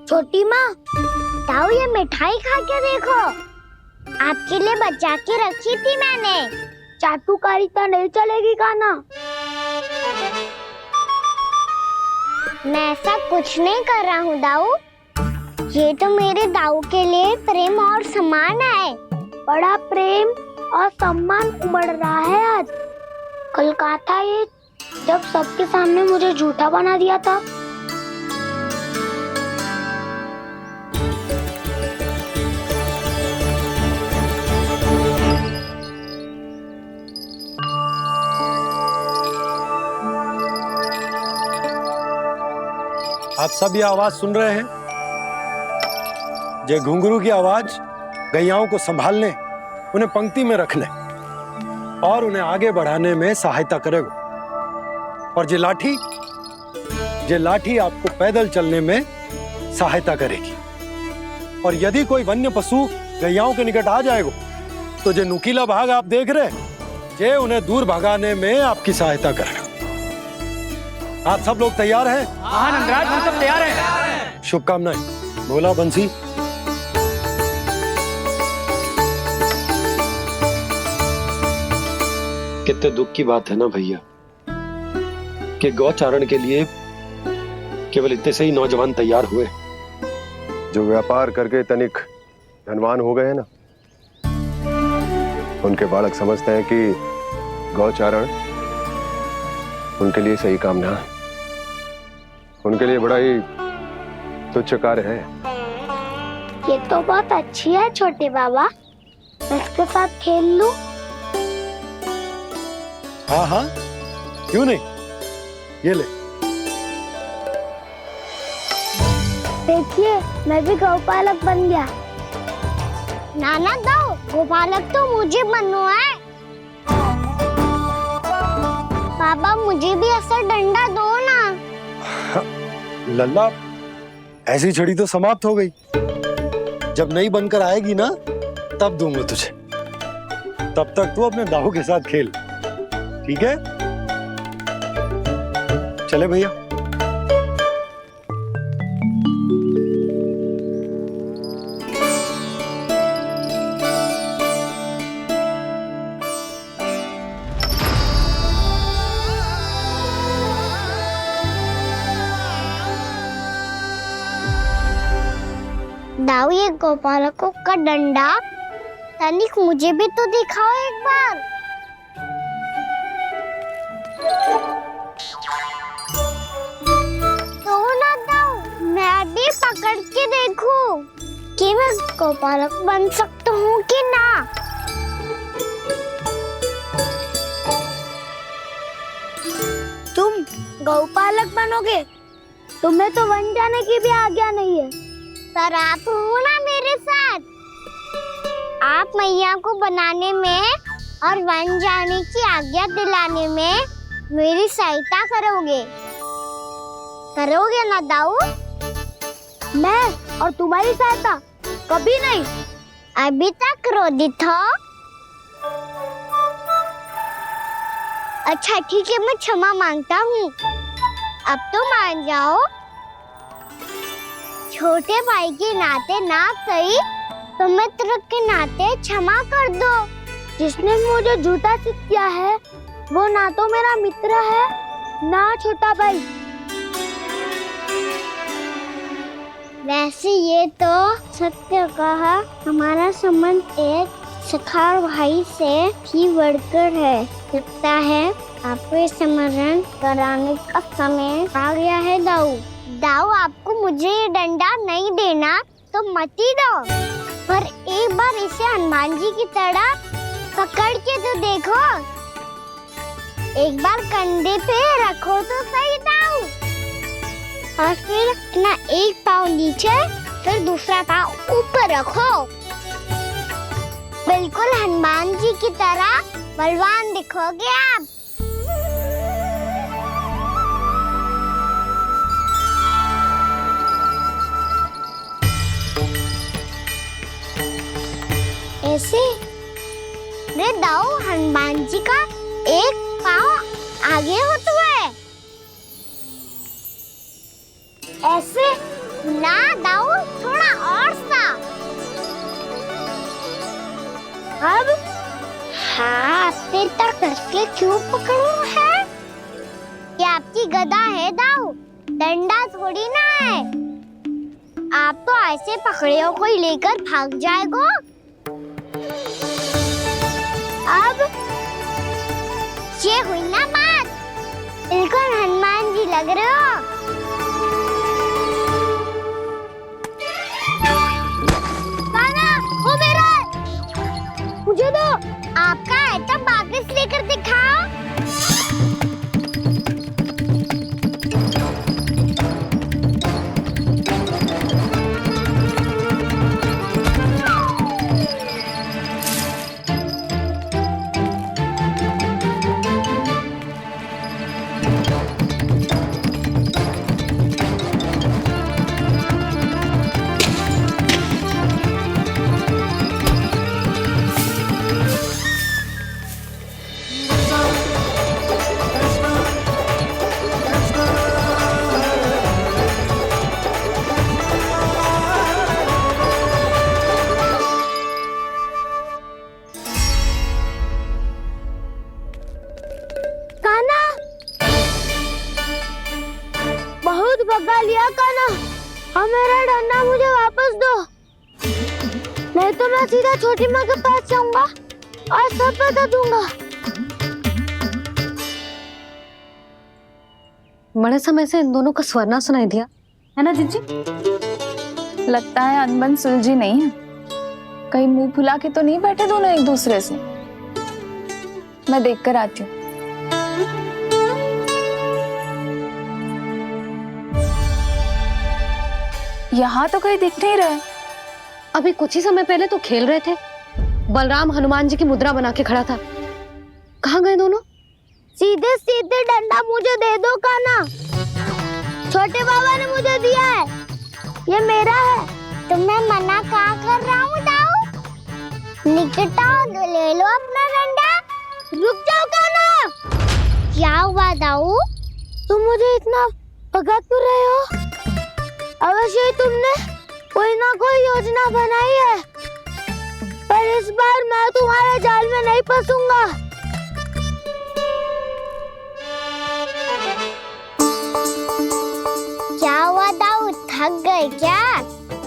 छोटी माँ, दाऊ ये मिठाई खा के देखो। आपके लिए बचा के रखी थी मैंने। चाटुकारिता नहीं चलेगी कान्हा। मैं ऐसा कुछ नहीं कर रहा हूँ दाऊ। ये तो मेरे दाऊ के लिए प्रेम और सम्मान है। बड़ा प्रेम और सम्मान उमड़ रहा है आज। कल कहा था ये, जब सबके सामने मुझे झूठा बना दिया था। आप सब ये आवाज सुन रहे हैं? ये घुंघरू की आवाज गैयाओं को संभालने, उन्हें पंक्ति में रखने और उन्हें आगे बढ़ाने में सहायता करेगा। और ये लाठी आपको पैदल चलने में सहायता करेगी। और यदि कोई वन्य पशु गैयाओं के निकट आ जाएगा तो जो नुकीला भाग आप देख रहे हैं, ये उन्हें दूर भगाने में आपकी सहायता करेगा। आप सब लोग तैयार हैं? हाँ नंदराज, हम सब तैयार हैं। शुभकामनाएं। भोला, बंसी। कितने दुख की बात है ना भैया कि गौचारण के लिए केवल इतने से ही नौजवान तैयार हुए। जो व्यापार करके तनिक धनवान हो गए हैं ना, उनके बालक समझते हैं कि गौचारण उनके लिए सही काम ना है, उनके लिए बड़ा ही तुच्छ कार्य है। ये तो बहुत अच्छी है छोटे बाबा, मैं इसके साथ खेल लूं? हाँ हाँ, क्यों नहीं, ये ले। देखिए, मैं भी गौपालक बन गया। नाना दो, गौपालक तो मुझे बनना है। पापा मुझे भी ऐसा डंडा दो ना। लल्ला, ऐसी छड़ी तो समाप्त हो गई। जब नई बनकर आएगी ना, तब दूंगा तुझे। तब तक तू अपने दाऊ के साथ खेल, ठीक है? चले भैया। दाऊ, ये गोपालकों का डंडा तनिक मुझे भी तो दिखाओ एक बार। तो ना दाऊ, मैं भी पकड़ के देखूं कि मैं गोपालक बन सकता हूँ कि ना। तुम गौपालक बनोगे? तुम्हें तो वन जाने की भी आज्ञा नहीं है। पर आप हो ना मेरे साथ, आप मैया को बनाने में और वन जाने की आज्ञा दिलाने में मेरी सहायता करोगे ना दाऊ? मैं और तुम्हारी सहायता कभी नहीं। अभी तक क्रोधित हो? अच्छा ठीक है, मैं क्षमा मांगता हूँ। अब तो मान जाओ। छोटे भाई के नाते ना सही तो मित्र के नाते क्षमा कर दो। जिसने मुझे जूता सीख किया है वो ना तो मेरा मित्र है ना छोटा भाई। वैसे ये तो सत्य कहा, हमारा संबंध एक सखा भाई से भी बढ़कर है। लगता है आपको स्मरण कराने का समय आ गया है दाऊ। दाऊ, आपको मुझे ये डंडा नहीं देना तो मत ही दो, पर एक बार इसे हनुमान जी की तरह पकड़ के तो देखो। एक बार कंधे पे रखो तो सही दाऊ, और फिर अपना एक पाँव नीचे फिर दूसरा पाँव ऊपर रखो। बिल्कुल हनुमान जी की तरह बलवान दिखोगे आप। ऐसे रे दाऊ, हनुमान जी का एक पाँव आगे होता है। ऐसे ना दाऊ, थोड़ा और सा। अब हाथ तक करके क्यों पकड़ो है? ये आपकी गदा है दाऊ, डंडा थोड़ी ना है। आप तो ऐसे पकड़े हो कोई लेकर भाग जाएगा। अब ये हुई ना बात, बिल्कुल हनुमान जी लग रहे हो। काना, वो मेरा, मुझे दो। आपका है तो वापस लेकर दिखाओ। भगा लिया कान्हा। अब मेरा डंडा मुझे वापस दो, नहीं तो मैं सीधा छोटी माँ के पास जाऊंगा और सब बता दूंगा। बड़े समय से इन दोनों का स्वर ना सुनाई दिया, है ना जीजी? लगता है अनबन सुलझी नहीं है। कहीं मुंह फुला के तो नहीं बैठे दोनों एक दूसरे से। मैं देख कर आती हूँ। यहाँ तो कहीं दिख नहीं रहा। अभी कुछ ही समय पहले तो खेल रहे थे। बलराम हनुमान जी की मुद्रा बना के खड़ा था। कहाँ गए दोनों? सीधे सीधे डंडा मुझे दे दो कान्हा। छोटे बाबा ने मुझे दिया है, ये मेरा है। तो मैं मना कहाँ कर रहा हूँ दाऊ? निकटा ले लो अपना डंडा। रुक जाओ कान्हा। क्या हुआ दाऊ? तुम मुझे इतना भगा क्यों रहे हो? अवश्य ही तुमने कोई ना कोई योजना बनाई है, पर इस बार मैं तुम्हारे जाल में नहीं फंसूंगा। क्या हुआ दाऊ, थक गए क्या?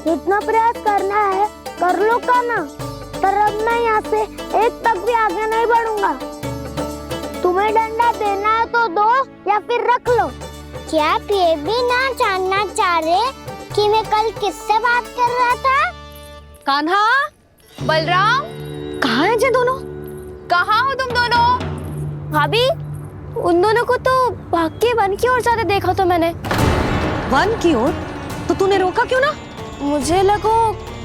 जितना प्रयास करना है कर लो कान्हा, पर अब मैं यहाँ से एक तक भी आगे नहीं बढ़ूंगा। तुम्हें डंडा देना है तो दो या फिर रख लो। क्या आप ये भी ना जानना चाह रहे कि मैं कल किससे बात कर रहा था? कान्हा, बलराम, कहाँ हैं ये दोनों? कहाँ हो तुम दोनों? भाभी, उन दोनों को तो भाग के वन की ओर जाते देखा तो मैंने। वन की ओर? तो तूने रोका क्यों ना? मुझे लगो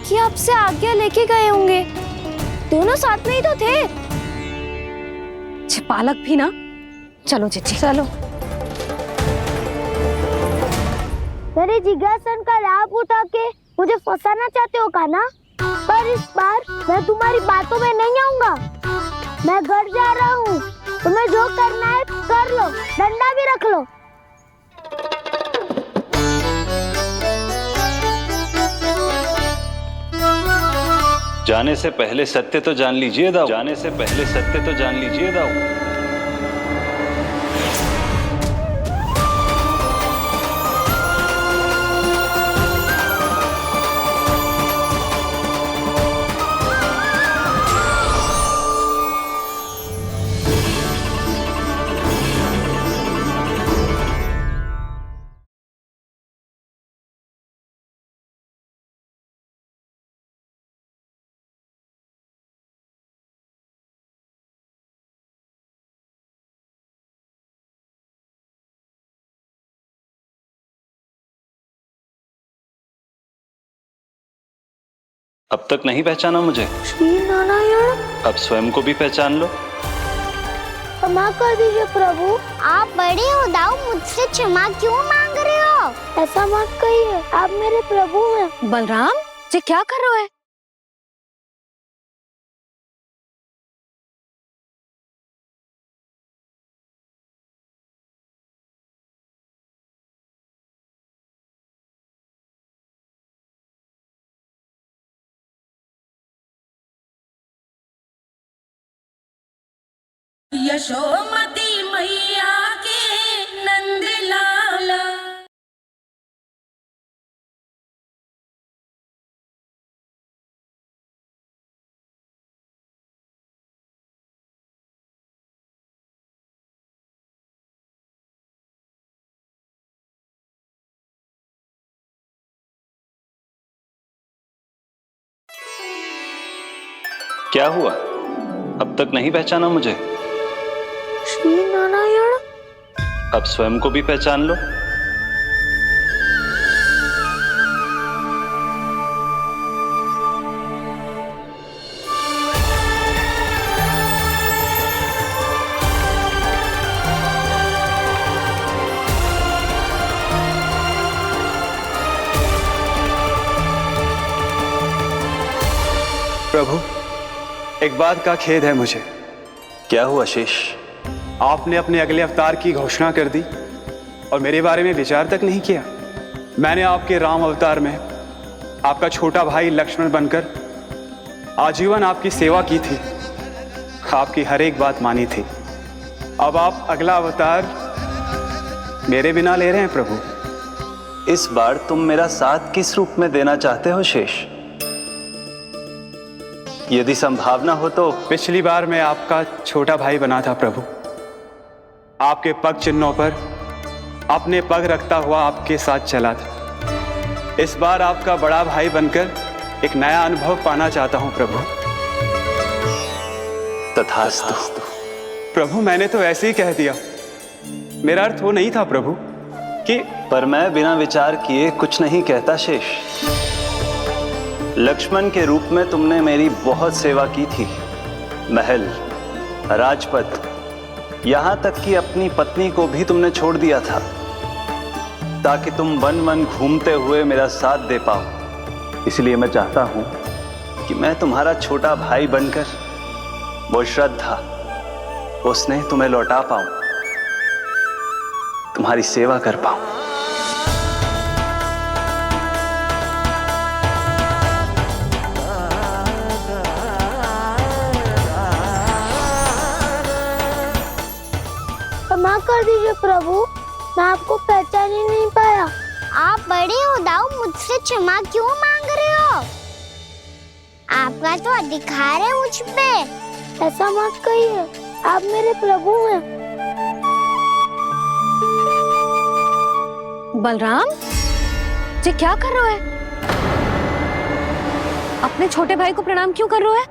कि आपसे आगे लेके गए होंगे। दोनों साथ में ही तो थे। पालक भी ना। चलो जीजी चलो। मेरे जिज्ञासन का लाभ उठा के मुझे फंसाना चाहते हो कान्हा, पर इस बार मैं तुम्हारी बातों में नहीं आऊंगा। मैं घर जा रहा हूँ, तुम्हें जो करना है कर लो, डंडा भी रख लो। जाने से पहले सत्य तो जान लीजिए दाऊ। जाने से पहले सत्य तो जान लीजिए दाऊ। अब तक नहीं पहचाना मुझे? श्री नारायण। अब स्वयं को भी पहचान लो। क्षमा कर दीजिए प्रभु। आप बड़े हो दाऊ, मुझसे क्षमा क्यों मांग रहे हो? ऐसा मत कहिए, आप मेरे प्रभु हैं। बलराम, ये क्या कर रहे हो? यशोमती मैया के नंद लाला। क्या हुआ? अब तक नहीं पहचाना मुझे? श्री नारायण। अब स्वयं को भी पहचान लो। प्रभु, एक बात का खेद है मुझे। क्या हुआ शेष? आपने अपने अगले अवतार की घोषणा कर दी और मेरे बारे में विचार तक नहीं किया। मैंने आपके राम अवतार में आपका छोटा भाई लक्ष्मण बनकर आजीवन आपकी सेवा की थी, आपकी हर एक बात मानी थी। अब आप अगला अवतार मेरे बिना ले रहे हैं प्रभु। इस बार तुम मेरा साथ किस रूप में देना चाहते हो शेष? यदि संभावना हो तो। पिछली बार मैं आपका छोटा भाई बना था प्रभु, आपके पग चिन्हों पर अपने पग रखता हुआ आपके साथ चला था। इस बार आपका बड़ा भाई बनकर एक नया अनुभव पाना चाहता हूं प्रभु। तथास्तु। प्रभु मैंने तो ऐसे ही कह दिया, मेरा अर्थ वो नहीं था प्रभु कि। पर मैं बिना विचार किए कुछ नहीं कहता शेष। लक्ष्मण के रूप में तुमने मेरी बहुत सेवा की थी। महल, राजपथ, यहां तक कि अपनी पत्नी को भी तुमने छोड़ दिया था ताकि तुम वन वन घूमते हुए मेरा साथ दे पाओ। इसलिए मैं चाहता हूं कि मैं तुम्हारा छोटा भाई बनकर वो श्रद्धा, वो स्नेह तुम्हें लौटा पाऊं, तुम्हारी सेवा कर पाऊं। क्षमा कर दीजिए प्रभु, मैं आपको पहचान ही नहीं पाया। आप बड़े हो दाऊ, मुझसे क्षमा क्यों मांग रहे हो? आपका तो अधिकार है मुझ पे। ऐसा मत कहिए, आप मेरे प्रभु हैं। बलराम, ये क्या कर रहा है? अपने छोटे भाई को प्रणाम क्यों कर रहा है?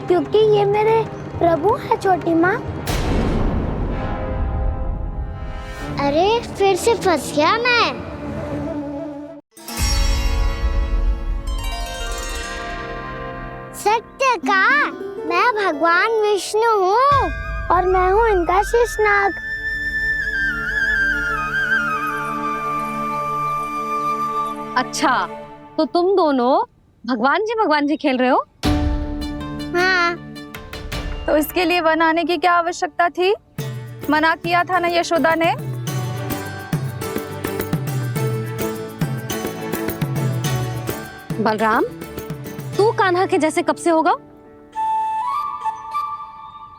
क्योंकि ये मेरे प्रभु है छोटी माँ। अरे फिर से फंस गया मैं। सत्य का, मैं भगवान विष्णु हूँ और मैं हूँ इनका शेषनाग। अच्छा, तो तुम दोनों भगवान जी खेल रहे हो? हाँ। तो इसके लिए वन आने की क्या आवश्यकता थी? मना किया था ना यशोदा ने। बलराम, तू कान्हा के जैसे कब से होगा?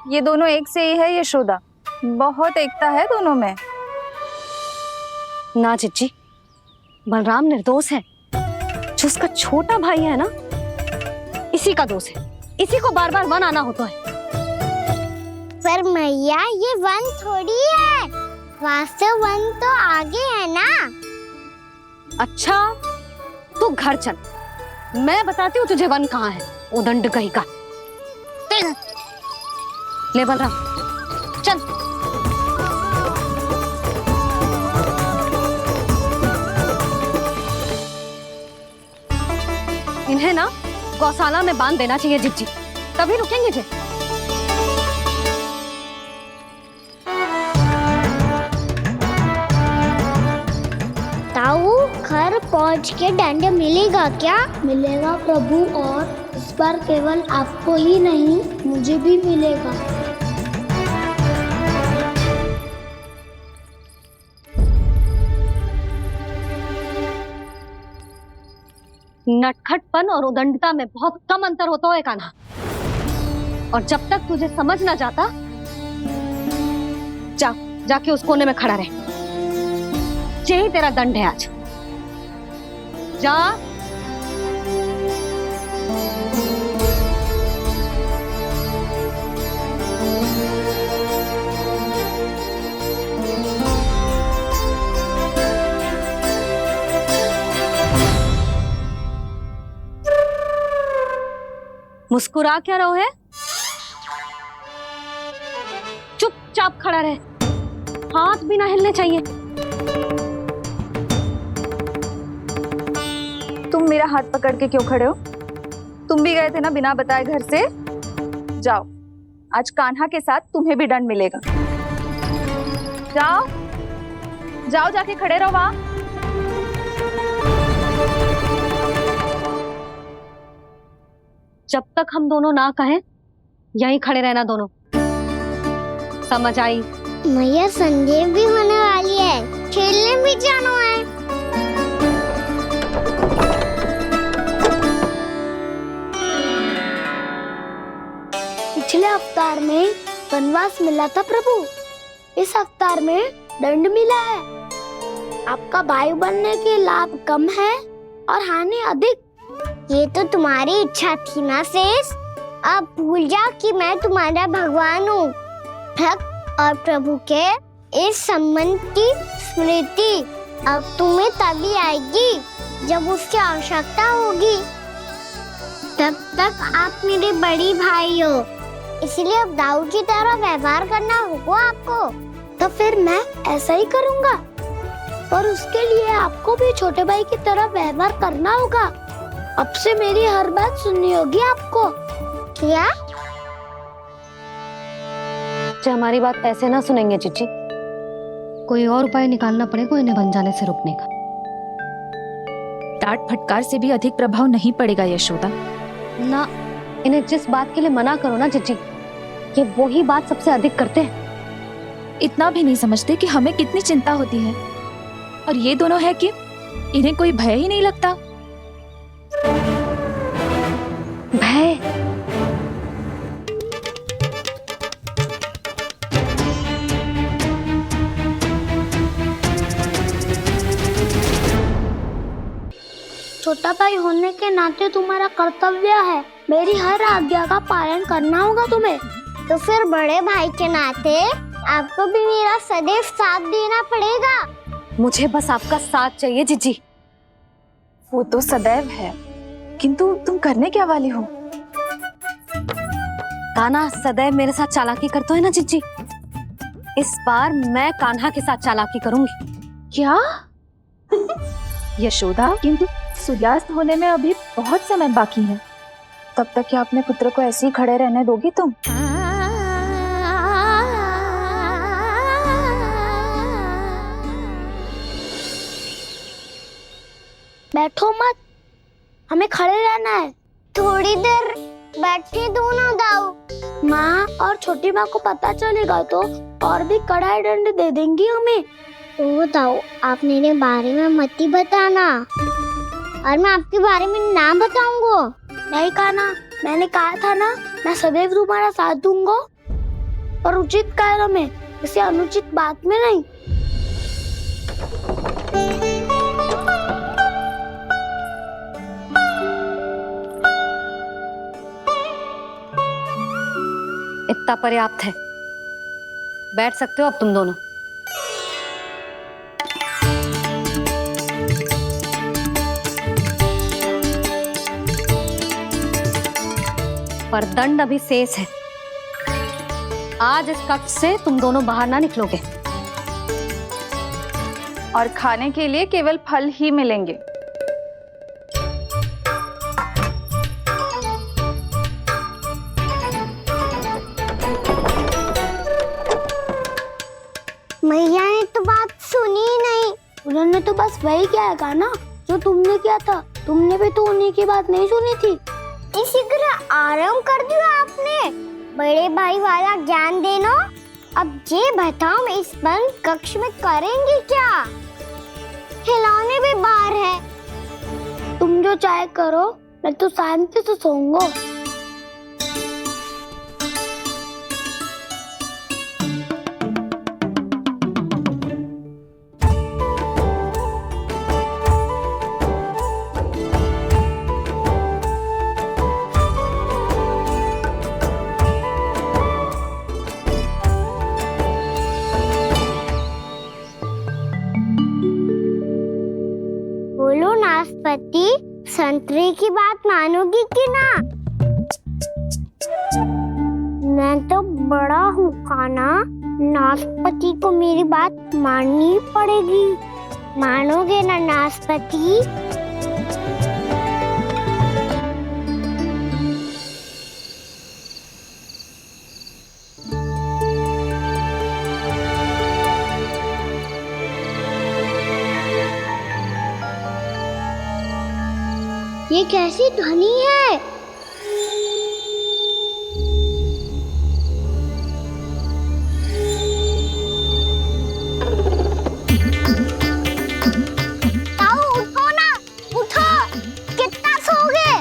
ये दोनों एक से ही है यशोदा, बहुत एकता है दोनों में। ना चिच्ची, बलराम निर्दोष है। जो उसका छोटा भाई है ना, इसी का दोष है। इसी को बार बार वन आना होता है। पर मैया, ये वन थोड़ी है, वास्तव वन तो आगे है ना। अच्छा, तू घर चल, मैं बताती हूँ तुझे वन कहाँ है। उदंड कहीं का। ले बलराम, चल। इन्हें ना गौशाला में बांध देना चाहिए जिज्जी, तभी रुकेंगे जे। ताऊ, घर पहुंच के दंड मिलेगा क्या? मिलेगा प्रभु, और इस बार केवल आपको ही नहीं, मुझे भी मिलेगा। नटखटपन और उदंडता में बहुत कम अंतर होता है कान्हा, और जब तक तुझे समझ ना जाता, जाके उस कोने में खड़ा रहे। यही तेरा दंड है आज। जा। मुस्कुरा क्या रहो है? चुपचाप खड़ा रहे, हाथ भी ना हिलने चाहिए। तुम मेरा हाथ पकड़ के क्यों खड़े हो? तुम भी गए थे ना बिना बताए घर से। जाओ, आज कान्हा के साथ तुम्हें भी दंड मिलेगा। जाओ जाओ, जाके खड़े रहो वहां। जब तक हम दोनों ना कहें, यहीं खड़े रहना दोनों। समझ आई? मैया, संध्या भी होने वाली है, खेलने भी जाना है। पिछले अवतार में वनवास मिला था प्रभु, इस अवतार में दंड मिला है। आपका भाई बनने के लाभ कम है और हानि अधिक। ये तो तुम्हारी इच्छा थी ना शेष। अब भूल जा कि मैं तुम्हारा भगवान हूँ। भक्त और प्रभु के इस संबंध की स्मृति अब तुम्हें तभी आएगी जब उसकी आवश्यकता होगी। तब तक आप मेरे बड़ी भाई हो, इसलिए अब दाऊ की तरह व्यवहार करना होगा आपको। तो फिर मैं ऐसा ही करूँगा, पर उसके लिए आपको भी छोटे भाई की तरह व्यवहार करना होगा। अब से मेरी हर बात सुननी होगी आपको। क्या? हमारी बात ऐसे ना सुनेंगे चिची। कोई और उपाय निकालना पड़ेगा इन्हें बन जाने से रुकने का। डांट फटकार से भी अधिक प्रभाव नहीं पड़ेगा यशोदा। ना, इन्हें जिस बात के लिए मना करो ना चिची, ये वही बात सबसे अधिक करते हैं। इतना भी नहीं समझते कि हमें कितनी चिंता होती है, और ये दोनों है कि इन्हें कोई भय ही नहीं लगता। भय? छोटा भाई होने के नाते तुम्हारा कर्तव्य है, मेरी हर आज्ञा का पालन करना होगा तुम्हें। तो फिर बड़े भाई के नाते आपको भी मेरा सदैव साथ देना पड़ेगा। मुझे बस आपका साथ चाहिए जीजी। वो तो सदैव है, किंतु तुम करने क्या वाली हो? कान्हा सदैव मेरे साथ चालाकी करता है ना जीजी। इस बार मैं कान्हा के साथ चालाकी करूंगी। क्या? यशोदा, किंतु सूर्यास्त होने में अभी बहुत समय बाकी है। तब तक क्या अपने पुत्र को ऐसे ही खड़े रहने दोगी तुम? बैठो मत, हमें खड़े रहना है। थोड़ी देर बैठे दो ना दाऊ। माँ और छोटी माँ को पता चलेगा तो और भी कड़ा दंड दे देंगी हमें। तो दाऊ, आप मेरे बारे में मत ही बताना, और मैं आपके बारे में ना बताऊंगा। नहीं कान्हा, मैंने कहा था ना, मैं सदैव तुम्हारा साथ दूंगा, और उचित कार्य में, किसी अनुचित बात में नहीं। इतना पर्याप्त है, बैठ सकते हो अब तुम दोनों। पर दंड अभी शेष है। आज इस कक्ष से तुम दोनों बाहर ना निकलोगे, और खाने के लिए केवल फल ही मिलेंगे। मैया ने तो बात सुनी ही नहीं। उन्होंने तो बस वही किया ना जो तुमने किया था। तुमने भी तो उन्हीं की बात नहीं सुनी थी। इसी तरह आराम कर दिया आपने। बड़े भाई वाला ज्ञान देना। अब ये बताओ, इस बंद कक्ष में करेंगे क्या? खिलौने भी बाहर है। तुम जो चाहे करो, मैं तो शांति से सोऊंगा। बोलो नाशपाती, संतरे की बात मानोगी कि ना? मैं तो बड़ा हूँ कान्हा, नाशपाती को मेरी बात माननी पड़ेगी। मानोगे ना नाशपाती? ये कैसी ध्वनि है? ताऊ उठो ना, उठो। कितना सोओगे?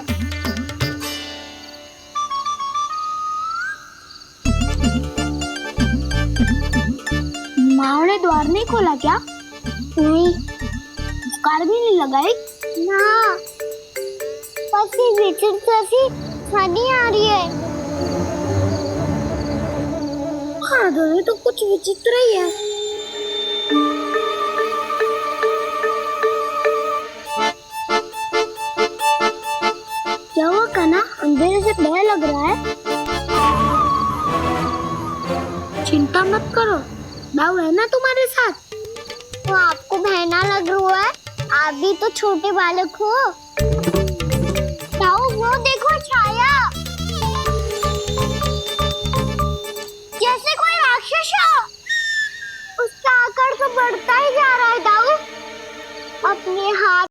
माँ ने द्वार नहीं खोला क्या? नहीं, फुफकार भी नहीं लगाई ना, बस ये विचित्र सी ध्वनि आ रही है। हाँ दोनों तो कुछ विचित्र ही है। क्या हुआ कान्हा, अंधेरे से भय लग रहा है? चिंता मत करो, दाऊ है ना तुम्हारे साथ। तो आपको भय ना लग रहा है? आप भी तो छोटे बालक हो।